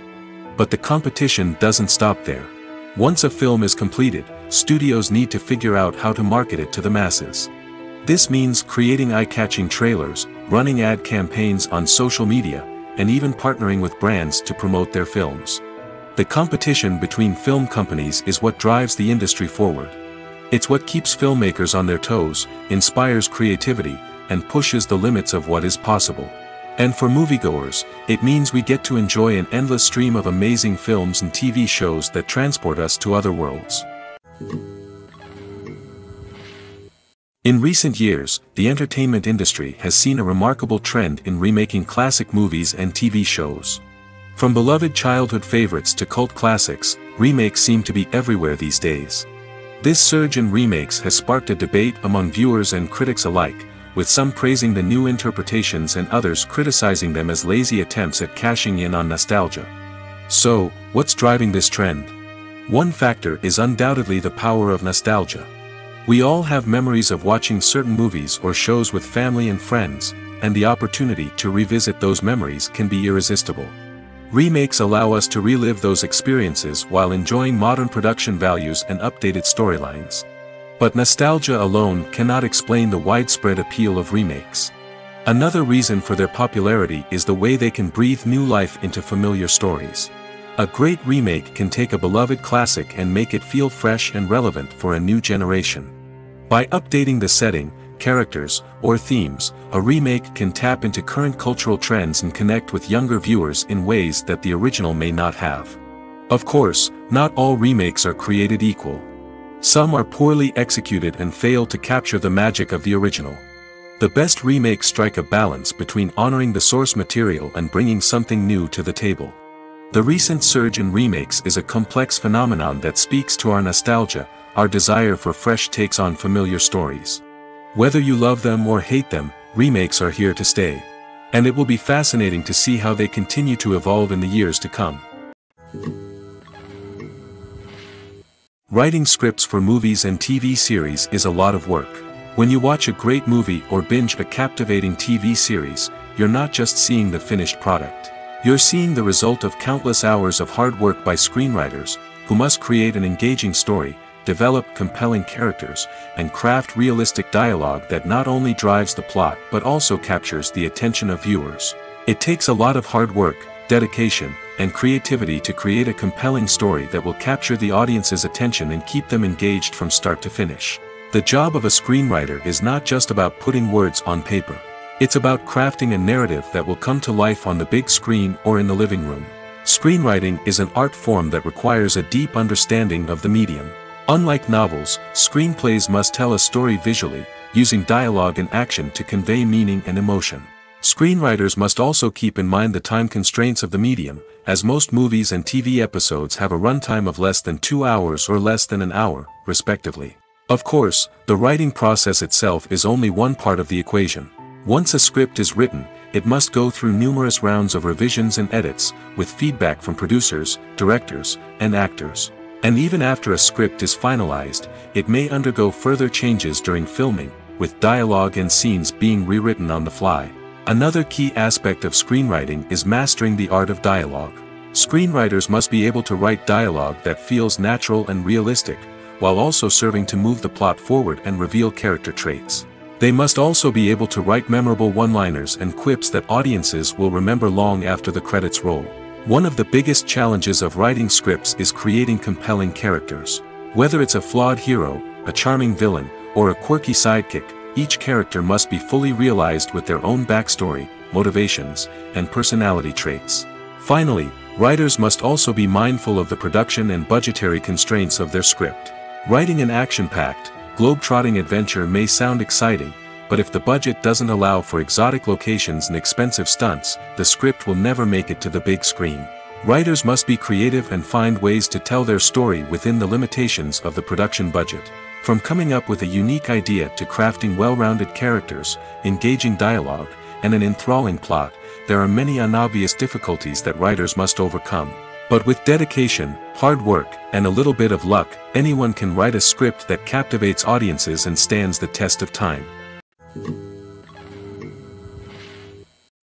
But the competition doesn't stop there. Once a film is completed, studios need to figure out how to market it to the masses. This means creating eye-catching trailers, running ad campaigns on social media, and even partnering with brands to promote their films. The competition between film companies is what drives the industry forward. It's what keeps filmmakers on their toes, inspires creativity, and pushes the limits of what is possible. And for moviegoers, it means we get to enjoy an endless stream of amazing films and TV shows that transport us to other worlds. In recent years, the entertainment industry has seen a remarkable trend in remaking classic movies and TV shows. From beloved childhood favorites to cult classics, remakes seem to be everywhere these days. This surge in remakes has sparked a debate among viewers and critics alike, with some praising the new interpretations and others criticizing them as lazy attempts at cashing in on nostalgia. So, what's driving this trend? One factor is undoubtedly the power of nostalgia. We all have memories of watching certain movies or shows with family and friends, and the opportunity to revisit those memories can be irresistible. Remakes allow us to relive those experiences while enjoying modern production values and updated storylines. But nostalgia alone cannot explain the widespread appeal of remakes. Another reason for their popularity is the way they can breathe new life into familiar stories. A great remake can take a beloved classic and make it feel fresh and relevant for a new generation. By updating the setting, characters, or themes, a remake can tap into current cultural trends and connect with younger viewers in ways that the original may not have. Of course, not all remakes are created equal. Some are poorly executed and fail to capture the magic of the original. The best remakes strike a balance between honoring the source material and bringing something new to the table. The recent surge in remakes is a complex phenomenon that speaks to our nostalgia, our desire for fresh takes on familiar stories. Whether you love them or hate them, remakes are here to stay. And it will be fascinating to see how they continue to evolve in the years to come. Writing scripts for movies and TV series is a lot of work. When you watch a great movie or binge a captivating TV series, you're not just seeing the finished product. You're seeing the result of countless hours of hard work by screenwriters, who must create an engaging story, develop compelling characters, and craft realistic dialogue that not only drives the plot but also captures the attention of viewers. It takes a lot of hard work, dedication, and creativity to create a compelling story that will capture the audience's attention and keep them engaged from start to finish. The job of a screenwriter is not just about putting words on paper. It's about crafting a narrative that will come to life on the big screen or in the living room. Screenwriting is an art form that requires a deep understanding of the medium. Unlike novels, screenplays must tell a story visually, using dialogue and action to convey meaning and emotion. Screenwriters must also keep in mind the time constraints of the medium, as most movies and TV episodes have a runtime of less than 2 hours or less than an hour, respectively. Of course, the writing process itself is only one part of the equation. Once a script is written, it must go through numerous rounds of revisions and edits, with feedback from producers, directors, and actors. And even after a script is finalized, it may undergo further changes during filming, with dialogue and scenes being rewritten on the fly. Another key aspect of screenwriting is mastering the art of dialogue. Screenwriters must be able to write dialogue that feels natural and realistic, while also serving to move the plot forward and reveal character traits. They must also be able to write memorable one-liners and quips that audiences will remember long after the credits roll. One of the biggest challenges of writing scripts is creating compelling characters. Whether it's a flawed hero, a charming villain, or a quirky sidekick, each character must be fully realized with their own backstory, motivations, and personality traits. Finally, writers must also be mindful of the production and budgetary constraints of their script. Writing an action-packed, globe-trotting adventure may sound exciting, but if the budget doesn't allow for exotic locations and expensive stunts, the script will never make it to the big screen. Writers must be creative and find ways to tell their story within the limitations of the production budget. From coming up with a unique idea to crafting well-rounded characters, engaging dialogue, and an enthralling plot, there are many unobvious difficulties that writers must overcome. But with dedication, hard work, and a little bit of luck, anyone can write a script that captivates audiences and stands the test of time.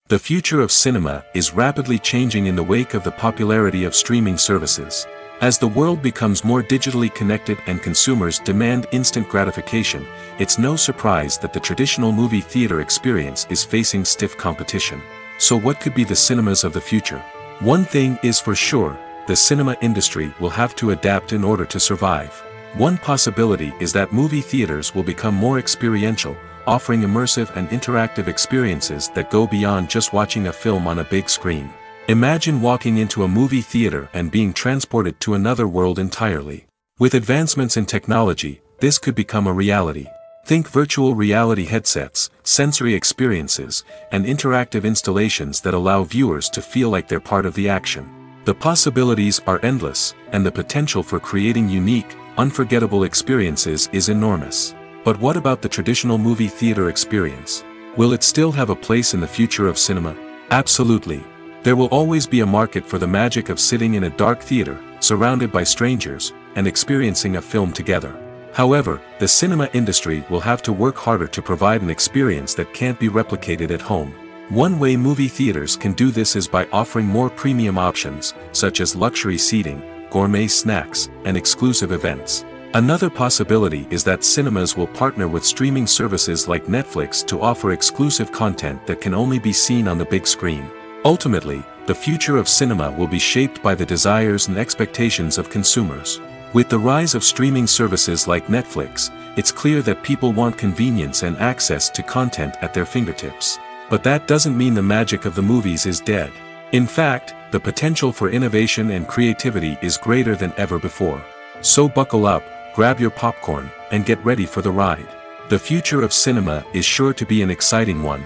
The future of cinema is rapidly changing in the wake of the popularity of streaming services. As the world becomes more digitally connected and consumers demand instant gratification, it's no surprise that the traditional movie theater experience is facing stiff competition. So what could be the cinemas of the future? One thing is for sure, the cinema industry will have to adapt in order to survive. One possibility is that movie theaters will become more experiential, offering immersive and interactive experiences that go beyond just watching a film on a big screen. Imagine walking into a movie theater and being transported to another world entirely. With advancements in technology, this could become a reality. Think virtual reality headsets, sensory experiences, and interactive installations that allow viewers to feel like they're part of the action. The possibilities are endless, and the potential for creating unique, unforgettable experiences is enormous. But what about the traditional movie theater experience? Will it still have a place in the future of cinema? Absolutely. There will always be a market for the magic of sitting in a dark theater, surrounded by strangers, and experiencing a film together. However, the cinema industry will have to work harder to provide an experience that can't be replicated at home. One way movie theaters can do this is by offering more premium options, such as luxury seating, gourmet snacks, and exclusive events. Another possibility is that cinemas will partner with streaming services like Netflix to offer exclusive content that can only be seen on the big screen. Ultimately, the future of cinema will be shaped by the desires and expectations of consumers. With the rise of streaming services like Netflix, it's clear that people want convenience and access to content at their fingertips. But that doesn't mean the magic of the movies is dead. In fact, the potential for innovation and creativity is greater than ever before. So buckle up, grab your popcorn, and get ready for the ride. The future of cinema is sure to be an exciting one.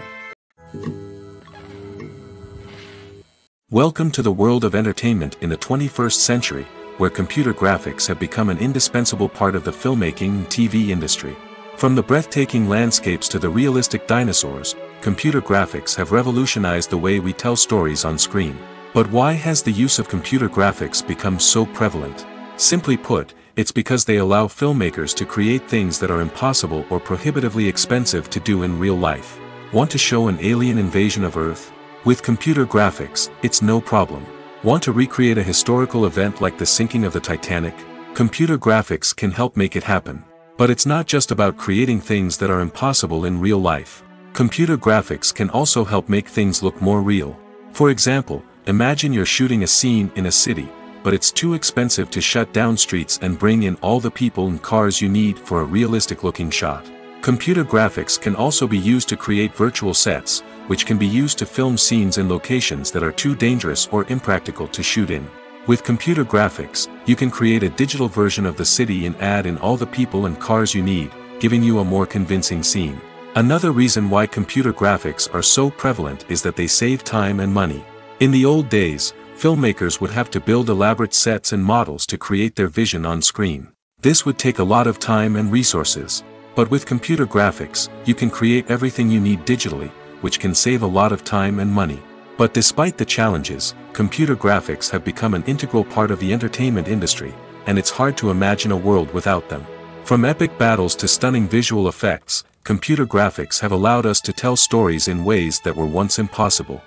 Welcome to the world of entertainment in the 21st century, where computer graphics have become an indispensable part of the filmmaking and TV industry. From the breathtaking landscapes to the realistic dinosaurs, computer graphics have revolutionized the way we tell stories on screen. But why has the use of computer graphics become so prevalent? Simply put, it's because they allow filmmakers to create things that are impossible or prohibitively expensive to do in real life. Want to show an alien invasion of Earth? With computer graphics, it's no problem. Want to recreate a historical event like the sinking of the Titanic? Computer graphics can help make it happen. But it's not just about creating things that are impossible in real life. Computer graphics can also help make things look more real. For example, imagine you're shooting a scene in a city, but it's too expensive to shut down streets and bring in all the people and cars you need for a realistic-looking shot. Computer graphics can also be used to create virtual sets, which can be used to film scenes in locations that are too dangerous or impractical to shoot in. With computer graphics, you can create a digital version of the city and add in all the people and cars you need, giving you a more convincing scene. Another reason why computer graphics are so prevalent is that they save time and money. In the old days, filmmakers would have to build elaborate sets and models to create their vision on screen. This would take a lot of time and resources. But with computer graphics, you can create everything you need digitally, which can save a lot of time and money. But despite the challenges, computer graphics have become an integral part of the entertainment industry, and it's hard to imagine a world without them. From epic battles to stunning visual effects, computer graphics have allowed us to tell stories in ways that were once impossible.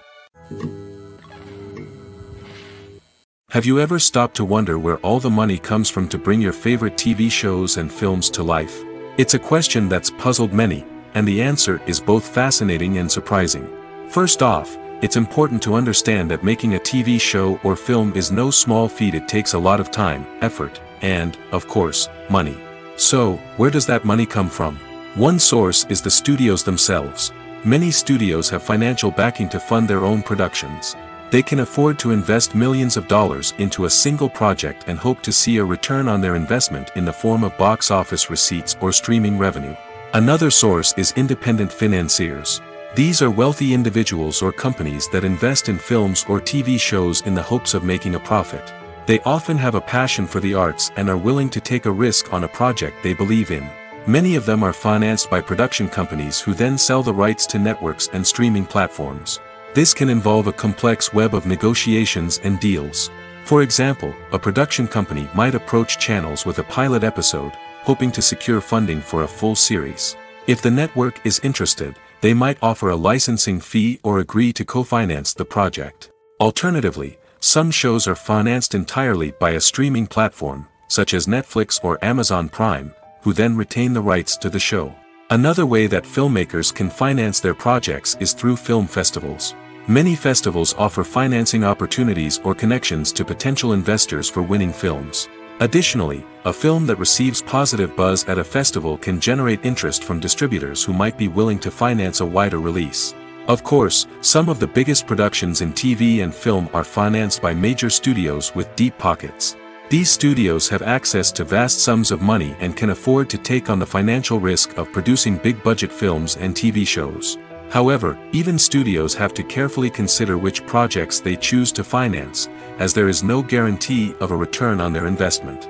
Have you ever stopped to wonder where all the money comes from to bring your favorite TV shows and films to life? It's a question that's puzzled many, and the answer is both fascinating and surprising. First off, it's important to understand that making a TV show or film is no small feat. It takes a lot of time, effort, and, of course, money. So, where does that money come from? One source is the studios themselves. Many studios have financial backing to fund their own productions. They can afford to invest millions of dollars into a single project and hope to see a return on their investment in the form of box office receipts or streaming revenue. Another source is independent financiers. These are wealthy individuals or companies that invest in films or TV shows in the hopes of making a profit. They often have a passion for the arts and are willing to take a risk on a project they believe in. Many of them are financed by production companies who then sell the rights to networks and streaming platforms. This can involve a complex web of negotiations and deals. For example, a production company might approach channels with a pilot episode, hoping to secure funding for a full series. If the network is interested, they might offer a licensing fee or agree to co-finance the project. Alternatively, some shows are financed entirely by a streaming platform, such as Netflix or Amazon Prime, who then retain the rights to the show. Another way that filmmakers can finance their projects is through film festivals. Many festivals offer financing opportunities or connections to potential investors for winning films. Additionally, a film that receives positive buzz at a festival can generate interest from distributors who might be willing to finance a wider release. Of course, some of the biggest productions in TV and film are financed by major studios with deep pockets. These studios have access to vast sums of money and can afford to take on the financial risk of producing big-budget films and TV shows. However, even studios have to carefully consider which projects they choose to finance, as there is no guarantee of a return on their investment.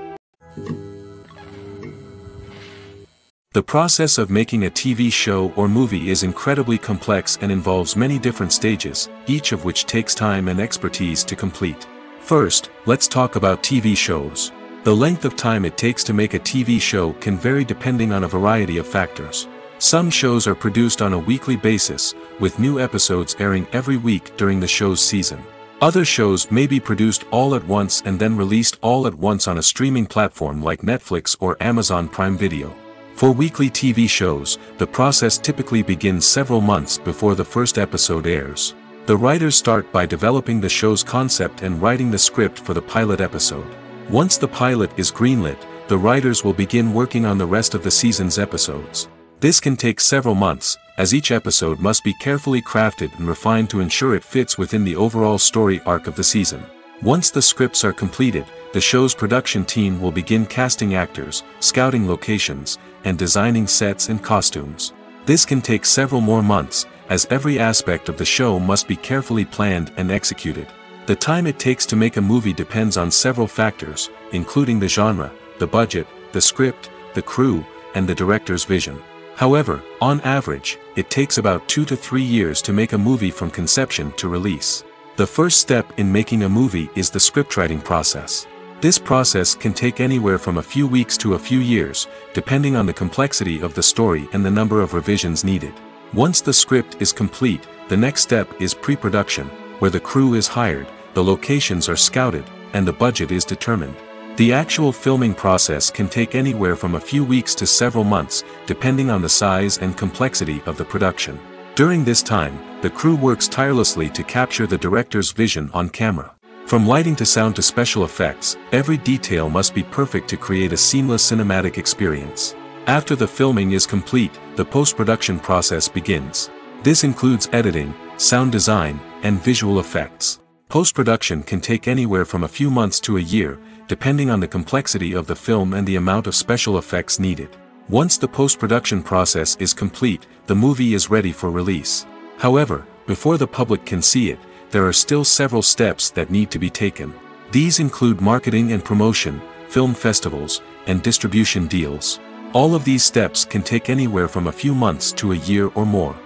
The process of making a TV show or movie is incredibly complex and involves many different stages, each of which takes time and expertise to complete. First, let's talk about TV shows. The length of time it takes to make a TV show can vary depending on a variety of factors. Some shows are produced on a weekly basis, with new episodes airing every week during the show's season. Other shows may be produced all at once and then released all at once on a streaming platform like Netflix or Amazon Prime Video. For weekly TV shows, the process typically begins several months before the first episode airs. The writers start by developing the show's concept and writing the script for the pilot episode. Once the pilot is greenlit, the writers will begin working on the rest of the season's episodes. This can take several months, as each episode must be carefully crafted and refined to ensure it fits within the overall story arc of the season. Once the scripts are completed, the show's production team will begin casting actors, scouting locations, and designing sets and costumes. This can take several more months, as every aspect of the show must be carefully planned and executed. The time it takes to make a movie depends on several factors, including the genre, the budget, the script, the crew, and the director's vision. However, on average, it takes about 2 to 3 years to make a movie from conception to release. The first step in making a movie is the scriptwriting process. This process can take anywhere from a few weeks to a few years, depending on the complexity of the story and the number of revisions needed. Once the script is complete, the next step is pre-production, where the crew is hired, the locations are scouted, and the budget is determined. The actual filming process can take anywhere from a few weeks to several months, depending on the size and complexity of the production. During this time, the crew works tirelessly to capture the director's vision on camera. From lighting to sound to special effects, every detail must be perfect to create a seamless cinematic experience. After the filming is complete, the post-production process begins. This includes editing, sound design, and visual effects. Post-production can take anywhere from a few months to a year, depending on the complexity of the film and the amount of special effects needed. Once the post-production process is complete, the movie is ready for release. However, before the public can see it, there are still several steps that need to be taken. These include marketing and promotion, film festivals, and distribution deals. All of these steps can take anywhere from a few months to a year or more.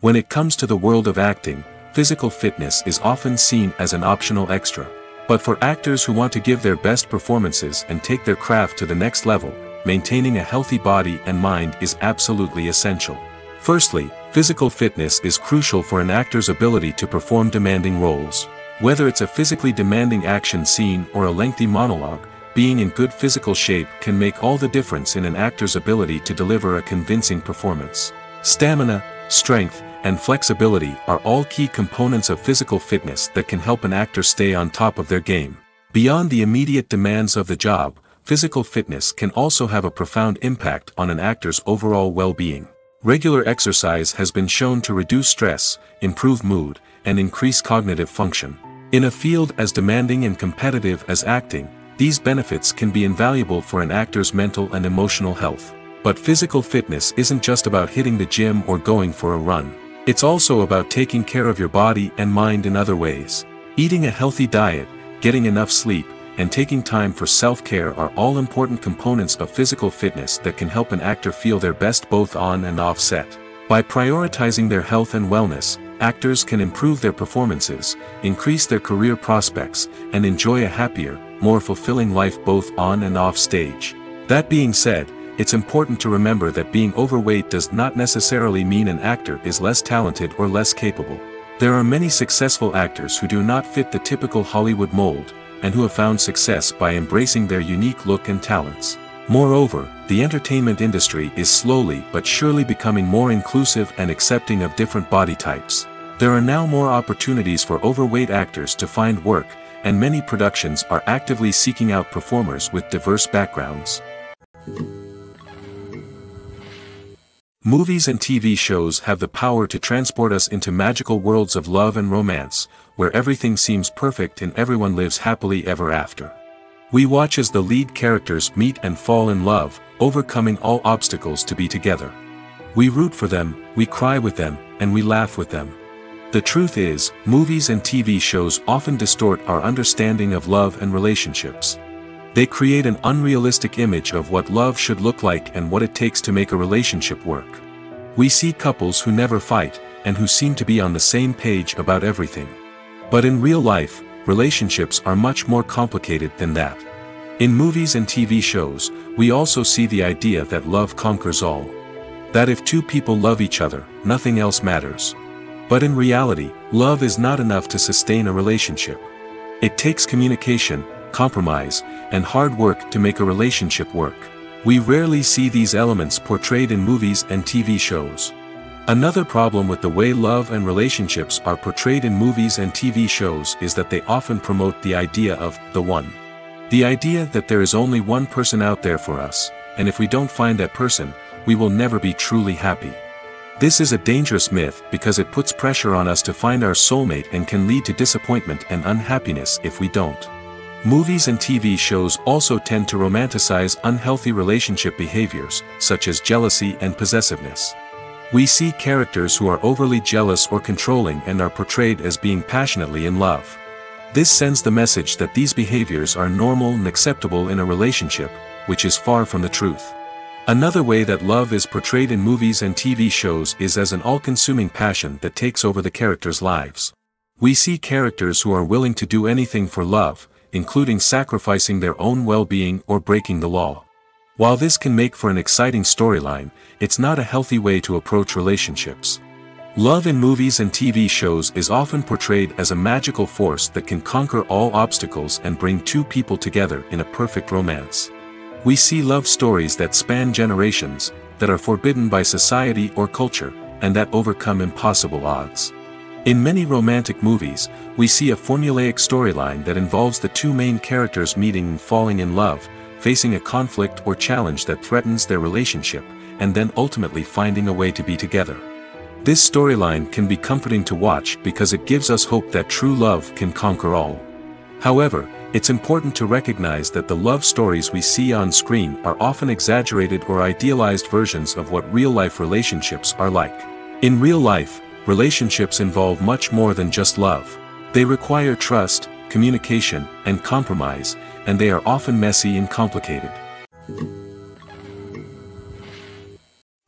When it comes to the world of acting, physical fitness is often seen as an optional extra. But for actors who want to give their best performances and take their craft to the next level, maintaining a healthy body and mind is absolutely essential. Firstly, physical fitness is crucial for an actor's ability to perform demanding roles. Whether it's a physically demanding action scene or a lengthy monologue, being in good physical shape can make all the difference in an actor's ability to deliver a convincing performance. Stamina, strength, and flexibility are all key components of physical fitness that can help an actor stay on top of their game. Beyond the immediate demands of the job, physical fitness can also have a profound impact on an actor's overall well-being. Regular exercise has been shown to reduce stress, improve mood, and increase cognitive function. In a field as demanding and competitive as acting, these benefits can be invaluable for an actor's mental and emotional health. But physical fitness isn't just about hitting the gym or going for a run. It's also about taking care of your body and mind in other ways. Eating a healthy diet, getting enough sleep, and taking time for self-care are all important components of physical fitness that can help an actor feel their best both on and off set. By prioritizing their health and wellness, actors can improve their performances, increase their career prospects, and enjoy a happier, more fulfilling life both on and off stage. That being said, it's important to remember that being overweight does not necessarily mean an actor is less talented or less capable. There are many successful actors who do not fit the typical Hollywood mold, and who have found success by embracing their unique look and talents. Moreover, the entertainment industry is slowly but surely becoming more inclusive and accepting of different body types. There are now more opportunities for overweight actors to find work, and many productions are actively seeking out performers with diverse backgrounds. Movies and TV shows have the power to transport us into magical worlds of love and romance, where everything seems perfect and everyone lives happily ever after. We watch as the lead characters meet and fall in love, overcoming all obstacles to be together. We root for them, we cry with them, and we laugh with them. The truth is, movies and TV shows often distort our understanding of love and relationships. They create an unrealistic image of what love should look like and what it takes to make a relationship work. We see couples who never fight, and who seem to be on the same page about everything. But in real life, relationships are much more complicated than that. In movies and TV shows, we also see the idea that love conquers all. That if two people love each other, nothing else matters. But in reality, love is not enough to sustain a relationship. It takes communication, compromise, and hard work to make a relationship work. We rarely see these elements portrayed in movies and TV shows. Another problem with the way love and relationships are portrayed in movies and TV shows is that they often promote the idea of the one. The idea that there is only one person out there for us, and if we don't find that person, we will never be truly happy. This is a dangerous myth because it puts pressure on us to find our soulmate and can lead to disappointment and unhappiness if we don't. Movies and TV shows also tend to romanticize unhealthy relationship behaviors, such as jealousy and possessiveness. We see characters who are overly jealous or controlling and are portrayed as being passionately in love. This sends the message that these behaviors are normal and acceptable in a relationship, which is far from the truth. Another way that love is portrayed in movies and TV shows is as an all-consuming passion that takes over the characters' lives. We see characters who are willing to do anything for love, including sacrificing their own well-being or breaking the law. While this can make for an exciting storyline, it's not a healthy way to approach relationships. Love in movies and TV shows is often portrayed as a magical force that can conquer all obstacles and bring two people together in a perfect romance. We see love stories that span generations, that are forbidden by society or culture, and that overcome impossible odds. In many romantic movies, we see a formulaic storyline that involves the two main characters meeting and falling in love, facing a conflict or challenge that threatens their relationship, and then ultimately finding a way to be together. This storyline can be comforting to watch because it gives us hope that true love can conquer all. However, it's important to recognize that the love stories we see on screen are often exaggerated or idealized versions of what real-life relationships are like. In real life, relationships involve much more than just love. They require trust, communication, and compromise, and they are often messy and complicated.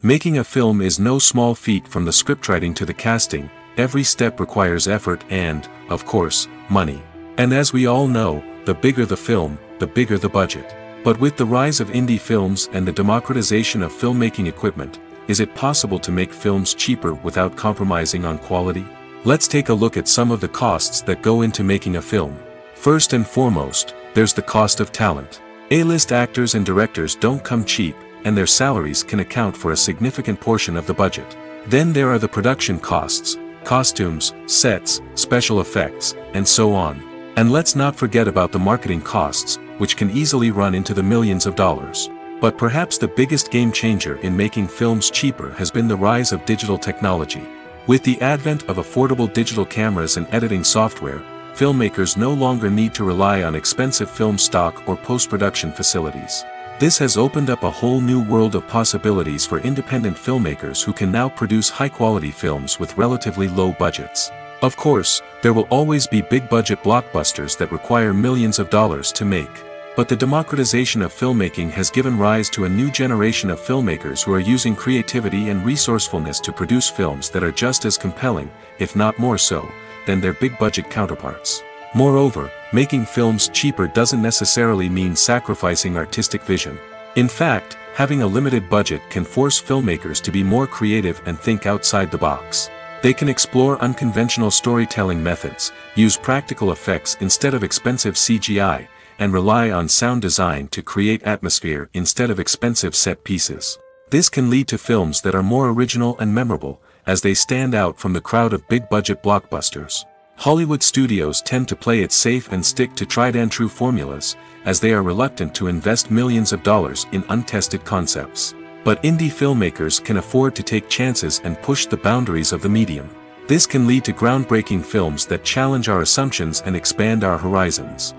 Making a film is no small feat. From the scriptwriting to the casting, every step requires effort and, of course, money. And as we all know, the bigger the film, the bigger the budget. But with the rise of indie films and the democratization of filmmaking equipment, is it possible to make films cheaper without compromising on quality? Let's take a look at some of the costs that go into making a film. First and foremost, there's the cost of talent. A-list actors and directors don't come cheap, and their salaries can account for a significant portion of the budget. Then there are the production costs, costumes, sets, special effects, and so on. And let's not forget about the marketing costs, which can easily run into the millions of dollars. But perhaps the biggest game changer in making films cheaper has been the rise of digital technology. With the advent of affordable digital cameras and editing software, filmmakers no longer need to rely on expensive film stock or post-production facilities. This has opened up a whole new world of possibilities for independent filmmakers who can now produce high-quality films with relatively low budgets. Of course, there will always be big-budget blockbusters that require millions of dollars to make. But the democratization of filmmaking has given rise to a new generation of filmmakers who are using creativity and resourcefulness to produce films that are just as compelling, if not more so, than their big-budget counterparts. Moreover, making films cheaper doesn't necessarily mean sacrificing artistic vision. In fact, having a limited budget can force filmmakers to be more creative and think outside the box. They can explore unconventional storytelling methods, use practical effects instead of expensive CGI, and rely on sound design to create atmosphere instead of expensive set pieces. This can lead to films that are more original and memorable, as they stand out from the crowd of big-budget blockbusters. Hollywood studios tend to play it safe and stick to tried-and-true formulas, as they are reluctant to invest millions of dollars in untested concepts. But indie filmmakers can afford to take chances and push the boundaries of the medium. This can lead to groundbreaking films that challenge our assumptions and expand our horizons.